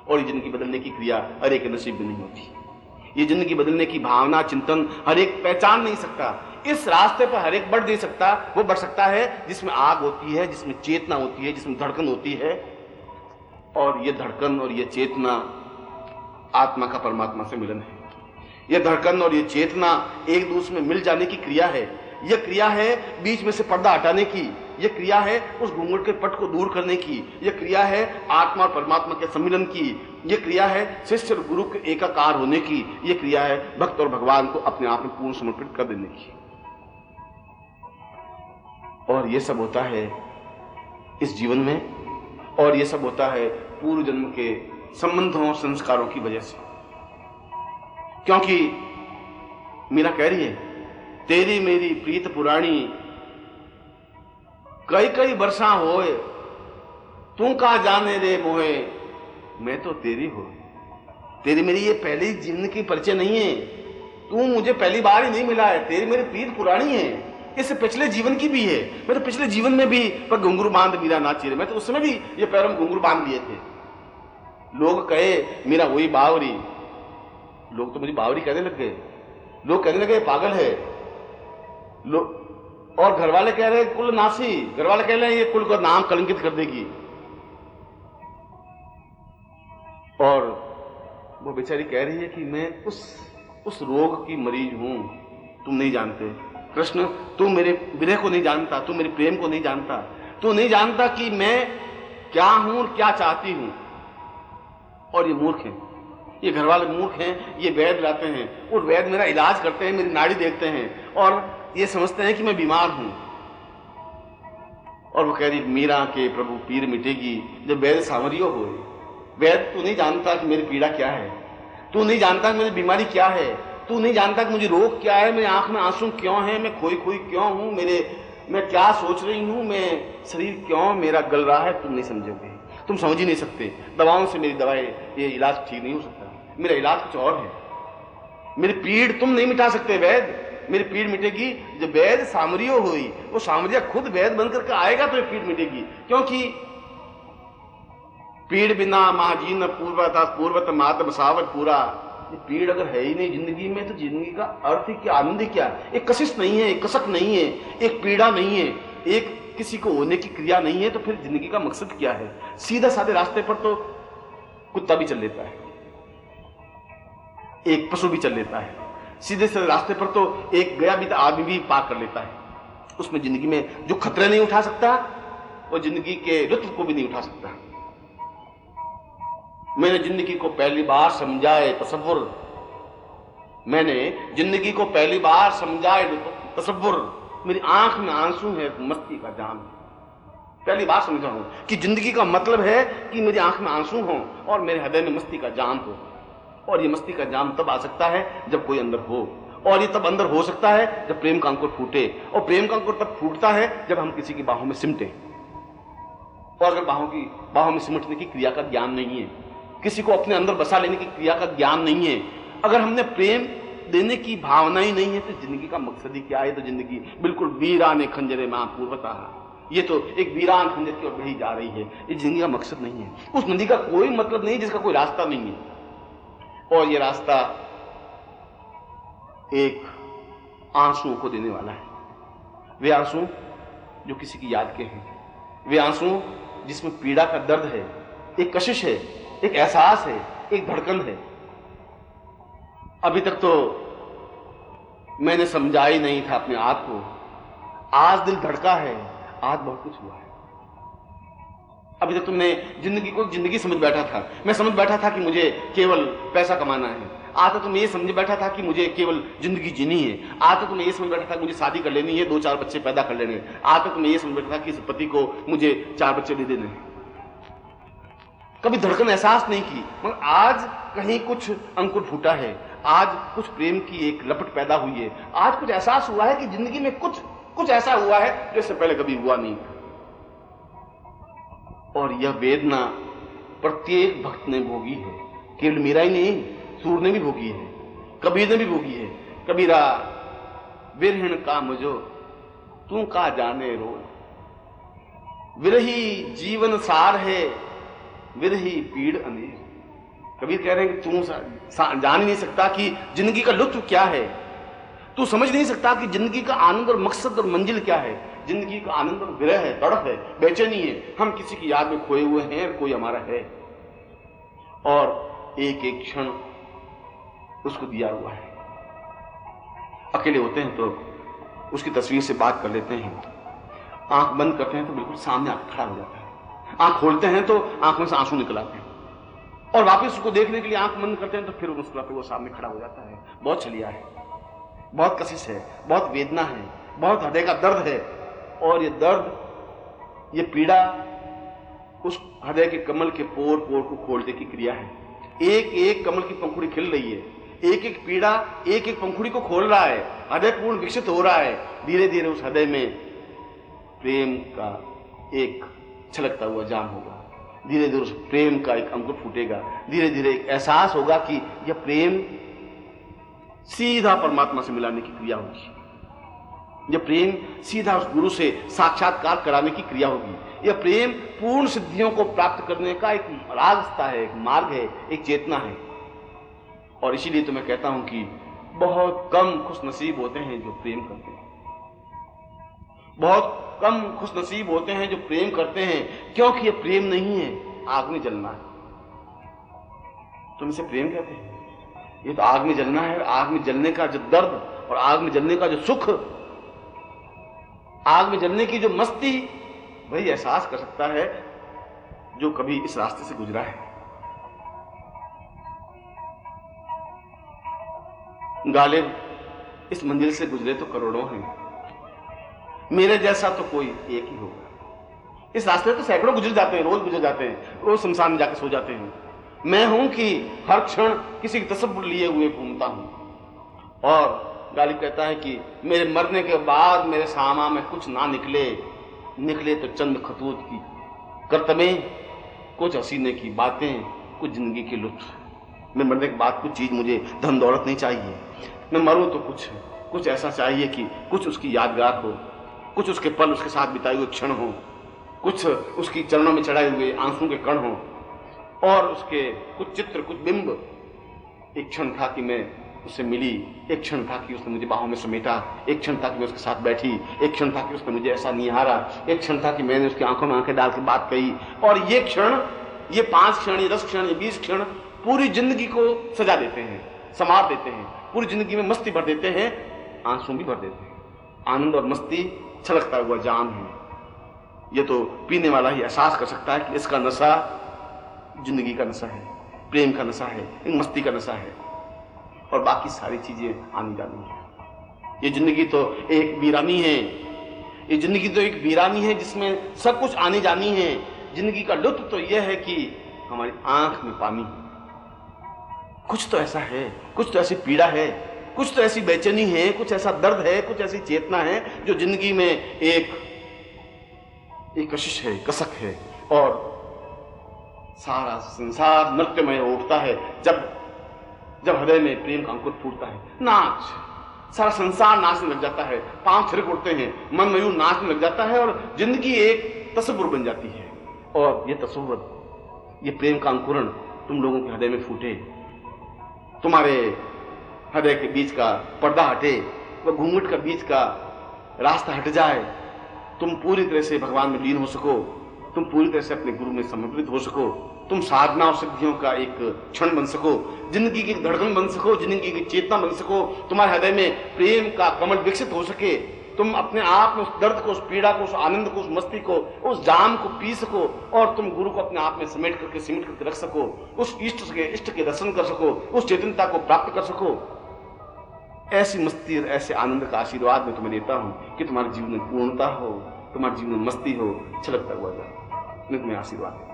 और ये जिंदगी बदलने की क्रिया हर एक नसीब में नहीं होती। ये जिंदगी बदलने की भावना, चिंतन हर एक पहचान नहीं सकता। इस रास्ते पर हर एक बढ़ नहीं सकता। वो बढ़ सकता है जिसमें आग होती है, जिसमें चेतना होती है, जिसमें धड़कन होती है। और ये धड़कन और ये चेतना आत्मा का परमात्मा से मिलन है। ये धड़कन और ये चेतना एक दूसरे में मिल जाने की क्रिया है। यह क्रिया है बीच में से पर्दा हटाने की, यह क्रिया है उस घूंघट के पट को दूर करने की, यह क्रिया है आत्मा और परमात्मा के सम्मिलन की, यह क्रिया है शिष्य और गुरु के एकाकार होने की, यह क्रिया है भक्त और भगवान को अपने आप में पूर्ण समर्पित कर देने की। और यह सब होता है इस जीवन में, और यह सब होता है पूर्व जन्म के संबंधों और संस्कारों की वजह से। क्योंकि मीरा कह रही है, तेरी मेरी प्रीत पुरानी कई कई बरसा होए, तू का जाने रे मोहे, मैं तो तेरी हो। तेरी मेरी ये पहली जीवन की परिचय नहीं है, तू मुझे पहली बार ही नहीं मिला है, तेरी मेरी प्रीत पुरानी है, इससे पिछले जीवन की भी है। मैं तो पिछले जीवन में भी पर घुंघरू बांध मीरा नाची रही, मैं तो उस समय भी ये पैरों में घुंघरू बांध लिए थे। लोग कहे मीरा वही बावरी, लोग तो मुझे बावरी कहने लग गए, लोग कहने लगे पागल है, लोग और घर वाले कह रहे कुल नासी, घर वाले कह रहे हैं ये कुल का नाम कलंकित कर देगी। और वो बेचारी कह रही है कि मैं उस रोग की मरीज हूं, तुम नहीं जानते कृष्ण, तू मेरे विरह को नहीं जानता, तू मेरे प्रेम को नहीं जानता, तू नहीं जानता कि मैं क्या हूं और क्या चाहती हूं। और ये मूर्ख हैं, ये घर वाले मूर्ख हैं, ये वैद लाते हैं और वैद मेरा इलाज करते हैं, मेरी नाड़ी देखते हैं और ये समझते हैं कि मैं बीमार हूं। और वो कह रही मीरा के प्रभु पीर मिटेगी जब वैद सामरियो हो। वैद तू नहीं जानता कि मेरी पीड़ा क्या है, तू नहीं जानता कि मेरी बीमारी क्या है, तू नहीं जानता कि मुझे रोग क्या है, मेरी आंख में आंसू क्यों है, मैं खोई खोई क्यों हूं, मैं क्या सोच रही हूं, मैं शरीर क्यों मेरा गल रहा है, तुम नहीं समझोगे, तुम समझ ही नहीं सकते। दवाओं से मेरी दवाएं ये इलाज ठीक नहीं हो सकता, मेरा इलाज कुछ और है। मेरी पीड़ तुम नहीं मिटा सकते वैद, मेरी पीड़ मिटेगी जब वैद सामरियो हुई। वो सामरिया खुद वैद बनकर के आएगा तो ये पीड़ मिटेगी। क्योंकि पीड़ बिना महाजीन पूर्वत मात बसावत पूरा, ये पीड़ अगर है ही नहीं जिंदगी में तो जिंदगी का अर्थ ही क्या, आनंद ही क्या। एक कशिश नहीं है, एक कसक नहीं है, एक पीड़ा नहीं है, एक किसी को होने की क्रिया नहीं है, तो फिर जिंदगी का मकसद क्या है। सीधा साधे रास्ते पर तो कुत्ता भी चल लेता है, एक पशु भी चल लेता है, सीधे से रास्ते पर तो एक गया भी आदमी भी पार कर लेता है। उसमें जिंदगी में जो खतरे नहीं उठा सकता वो जिंदगी के लुत्फ को भी नहीं उठा सकता। मैंने जिंदगी को पहली बार समझाए तसव्वुर, मैंने जिंदगी को पहली बार समझाए तसव्वुर, मेरी आंख में आंसू है मस्ती का जाम। पहली बार समझा हूं कि जिंदगी का मतलब है कि मेरी आंख में आंसू हो और मेरे हृदय में मस्ती का जाम हो। और ये मस्ती का जाम तब आ सकता है जब कोई अंदर हो, और ये तब अंदर हो सकता है जब प्रेम का अंकुर फूटे, और प्रेम का अंकुर तब फूटता है जब हम किसी की बाहों में सिमटे। और अगर बाहों में सिमटने की क्रिया का ज्ञान नहीं है, किसी को अपने अंदर बसा लेने की क्रिया का ज्ञान नहीं है, अगर हमने प्रेम देने की भावना ही नहीं है, तो जिंदगी का मकसद ही क्या है? तो जिंदगी बिल्कुल वीराने खंजरे में पूर्वतः, ये तो एक वीरान खंजर की ओर बढ़ी जा रही है। ये जिंदगी का मकसद नहीं है। उस नदी का कोई मतलब नहीं जिसका कोई रास्ता नहीं है। और ये रास्ता एक आंसुओं को देने वाला है। वे आंसू जो किसी की याद के हैं, वे आंसू जिसमें पीड़ा का दर्द है, एक कशिश है, एक एहसास है, एक धड़कन है। अभी तक तो मैंने समझा ही नहीं था अपने आप को, आज दिल धड़का है, आज बहुत कुछ हुआ है। अभी तक तुमने जिंदगी को जिंदगी समझ बैठा था, मैं समझ बैठा था कि मुझे केवल पैसा कमाना है। आज तक तुम ये समझ बैठा था कि मुझे केवल जिंदगी जीनी है। आज तक तुम ये समझ बैठा था कि मुझे शादी कर लेनी है, 2-4 बच्चे पैदा कर लेने हैं। आज तक तुम ये समझ बैठा था कि इस पति को मुझे 4 बच्चे दे देने हैं। कभी धड़कन एहसास नहीं की, मगर आज कहीं कुछ अंकुर फूटा है, आज कुछ प्रेम की एक लपट पैदा हुई है, आज कुछ एहसास हुआ है कि जिंदगी में कुछ ऐसा हुआ है जिससे पहले कभी हुआ नहीं। और यह वेदना प्रत्येक भक्त ने भोगी है, केवल मीरा ही नहीं, सूर ने भी भोगी है, कबीर ने भी भोगी है। कबीरा विरहण का मुझो तू का जाने रो, विरही जीवन सार है, विरही पीड़ अनेर। कबीर कह रहे हैं कि तू जान ही नहीं सकता कि जिंदगी का लुत्फ क्या है, तू समझ नहीं सकता कि जिंदगी का आनंद और मकसद और मंजिल क्या है। जिंदगी का आनंद और विरह है, तड़प है, बेचैनी है, हम किसी की याद में खोए हुए हैं, कोई हमारा है, और एक एक क्षण उसको दिया हुआ है। अकेले होते हैं तो उसकी तस्वीर से बात कर लेते हैं, आंख बंद करते हैं तो बिल्कुल सामने आकर खड़ा हो जाता है, आंख खोलते हैं तो आंखों से आंसू निकल आते हैं, और वापस उसको देखने के लिए आंख बंद करते हैं तो फिर मुस्कुराते वो सामने खड़ा हो जाता है। बहुत छलिया है, बहुत कशिश है, बहुत वेदना है, बहुत हृदय का दर्द है। और ये दर्द, ये पीड़ा उस हृदय के कमल के पोर पोर को खोलने की क्रिया है। एक एक कमल की पंखुड़ी खिल रही है, एक एक पीड़ा एक एक पंखुड़ी को खोल रहा है, हृदय पूर्ण विकसित हो रहा है। धीरे धीरे उस हृदय में प्रेम का एक छलकता हुआ जाम होगा, धीरे धीरे उस प्रेम का एक अंकुर फूटेगा, धीरे धीरे एक एहसास होगा कि यह प्रेम सीधा परमात्मा से मिलाने की क्रिया होगी, यह प्रेम सीधा उस गुरु से साक्षात्कार कराने की क्रिया होगी, यह प्रेम पूर्ण सिद्धियों को प्राप्त करने का एक रास्ता है, एक मार्ग है, एक चेतना है। और इसीलिए तो मैं कहता हूं कि बहुत कम खुशनसीब होते हैं जो प्रेम करते हैं, बहुत कम खुशनसीब होते हैं जो प्रेम करते हैं, क्योंकि यह प्रेम नहीं है, आग में जलना है। तुम इसे प्रेम कहते हैं, ये तो आग में जलना है। आग में जलने का जो दर्द और आग में जलने का जो सुख, आग में जलने की जो मस्ती, वही एहसास कर सकता है जो कभी इस रास्ते से गुजरा है। गालिब इस मंजिल से गुजरे तो करोड़ों हैं, मेरे जैसा तो कोई एक ही होगा। इस रास्ते तो सैकड़ों गुजर जाते हैं, रोज गुजर जाते हैं, रोज शमशान में जाकर सो जाते हैं। मैं हूं कि हर क्षण किसी की तसव्वुर लिए हुए घूमता हूं। और गालिब कहता है कि मेरे मरने के बाद मेरे सामा में कुछ ना निकले तो चंद खतूत की करतबें, कुछ हसीने की बातें, कुछ जिंदगी के लुत्फ। मैं मरने के बाद कुछ चीज, मुझे धन दौलत नहीं चाहिए, मैं मरूं तो कुछ ऐसा चाहिए कि कुछ उसकी यादगार हो, कुछ उसके पल, उसके साथ बिताए हुए क्षण हो, कुछ उसकी चरणों में चढ़ाए हुए आंसू के कण हो, और उसके कुछ चित्र, कुछ बिंब। एक क्षण था कि मैं उससे मिली, एक क्षण था कि उसने मुझे बाहों में समेटा, एक क्षण था कि मैं उसके साथ बैठी, एक क्षण था कि उसने मुझे ऐसा निहारा, एक क्षण था कि मैंने उसकी आंखों में आंखें डाल के बात कही। और ये क्षण, ये 5 क्षण, ये 10 क्षण, ये 20 क्षण पूरी जिंदगी को सजा देते हैं, संवार देते हैं, पूरी जिंदगी में मस्ती भर देते हैं, आंसू भी भर देते हैं। आनंद और मस्ती छलकता हुआ जाम है। ये तो पीने वाला ही एहसास कर सकता है कि इसका नशा जिंदगी का नशा है, प्रेम का नशा है, मस्ती का नशा है, और बाकी सारी चीजें आनी जानी है। ये जिंदगी तो एक वीरानी है, ये जिंदगी तो एक वीरानी है जिसमें सब कुछ आनी जानी है। जिंदगी का लुत्फ तो यह है कि हमारी आंख में पानी है, कुछ तो ऐसा है, कुछ तो ऐसी पीड़ा है कुछ तो ऐसी बेचैनी है, कुछ ऐसा दर्द है, कुछ ऐसी चेतना है जो जिंदगी में एक कशिश है, कसक है, और सारा संसार नृत्यमय उठता है जब हृदय में प्रेम का अंकुर फूटता है। नाच, सारा संसार नाचने लग जाता है, पांव थिरक उठते हैं, मन मयूर नाचने लग जाता है और जिंदगी एक तस्वुर बन जाती है। और ये तस्वुर, ये प्रेम का अंकुरण तुम लोगों के हृदय में फूटे, तुम्हारे हृदय के बीच का पर्दा हटे, वह घूंघट का बीच का रास्ता हट जाए, तुम पूरी तरह से भगवान में लीन हो सको, तुम पूरी तरह से अपने गुरु में समर्पित हो सको, तुम साधना और सिद्धियों का एक क्षण बन सको, जिंदगी की धड़कन बन सको, जिंदगी की चेतना बन सको, तुम्हारे हृदय में प्रेम का कमल विकसित हो सके, तुम अपने आप में उस दर्द को, उस पीड़ा को, उस आनंद को, उस मस्ती को, उस जाम को पी सको और तुम गुरु को अपने आप में समेट करके, सिमट करके रख सको, उस इष्ट के दर्शन कर सको, उस चेतनता को प्राप्त कर सको। ऐसी मस्ती और ऐसे आनंद का आशीर्वाद मैं तुम्हें देता हूं कि तुम्हारे जीवन में पूर्णता हो, तुम्हारे जीवन में मस्ती हो, छलकता हुआ जाए। मैं तुम्हें आशीर्वाद देता हूं।